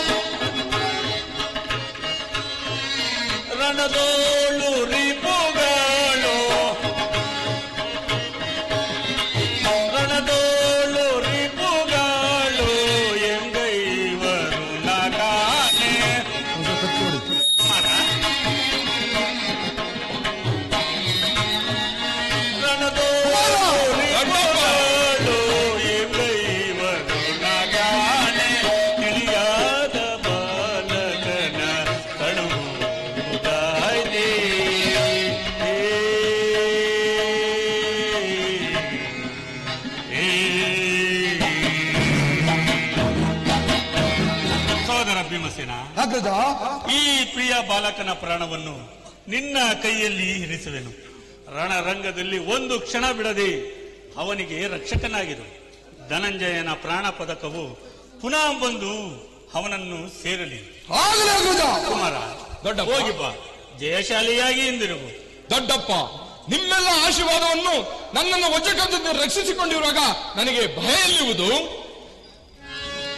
ರಣದೋಳು ರಿಪುಗಳು, ರಣದೋಳು ರಿಪುಗಳು ಎಂಗೈವರು ನಗಾನೆ. ರಣದೋಳು ರಿಪುಗಳು ಎಂಗೈವರು ನಗಾನೆ. ತಿಳಿಯಾದ ಬಾಲಕನ ಕಳುವುದಾಯ್ತೆ. ಸಹೋದರ ಭೀಮಸೇನ, ಅಗ್ರಜ, ಈ ಪ್ರಿಯ ಬಾಲಕನ ಪ್ರಾಣವನ್ನು ನಿನ್ನ ಕೈಯಲ್ಲಿ ಇರಿಸುವೆನು. ರಣರಂಗದಲ್ಲಿ ಒಂದು ಕ್ಷಣ ಬಿಡದೆ ಅವನಿಗೆ ರಕ್ಷಕನಾಗಿರು. ಧನಂಜಯನ ಪ್ರಾಣ ಪದಕವು ಪುನಃ ಬಂದು ಅವನನ್ನು ಸೇರಲಿ. ಆಗಲೇ ಅಗ್ರಜ. ಕುಮಾರ, ದೊಡ್ಡಪ್ಪ, ಹೋಗಿ ಬಾ, ಜಯಶಾಲಿಯಾಗಿ ಎಂದಿರುವು. ದೊಡ್ಡಪ್ಪ, ನಿಮ್ಮೆಲ್ಲ ಆಶೀರ್ವಾದವನ್ನು ನನ್ನನ್ನು ವಜ್ರಕಂತದಿಂದ ರಕ್ಷಿಸಿಕೊಂಡಿರುವಾಗ ನನಗೆ ಭಯ ಎಲ್ಲಿರುವುದು?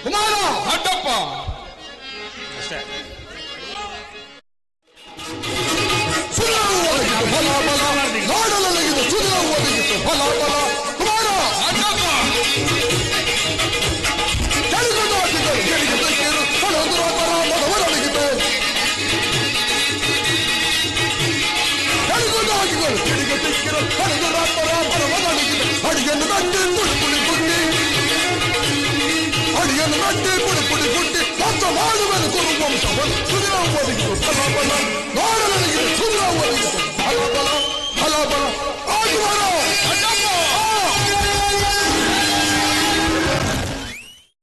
ಕುಮಾರ, ದೊಡ್ಡಪ್ಪ, ಅಷ್ಟೇ. ಸುಧೀರವು ಒದಗಿತು ಫಲ ಫಲ, ನಾಡಲೊಳಗಿದ ಸುಧೀರವು ಒದಗಿತು ಫಲ ಫಲ. ಕುಮಾರ, ದೊಡ್ಡಪ್ಪ, ಕೆಳಗೊಂಡು ಹಾಕಿದರು ಕೆಳಗೆ ತೆಗೆಯಲು ಹೊಡೆದು ಮದವರೊಳಗಿದೆ. ಕೆಳಗೊಂಡು ಹಾಕಿದರು ಕೆಳಗೆ ತೆಗೆಯಲು ಹೊಡೆದು ಮದವರೊಳಗಿದೆ. ಅಡಿಯನ್ನು ನಡ್ಡಿ ಪುಡಿ ಪುಡಿ ಪುಡಿ, ಅಡಿಯನ್ನು ನಡ್ಡಿ ಪುಡಿ ಪುಡಿ ಪುಡಿ, ಹೊಸ ಮಾಡುವೆನು ಕುರುವಂಶವನ್ನು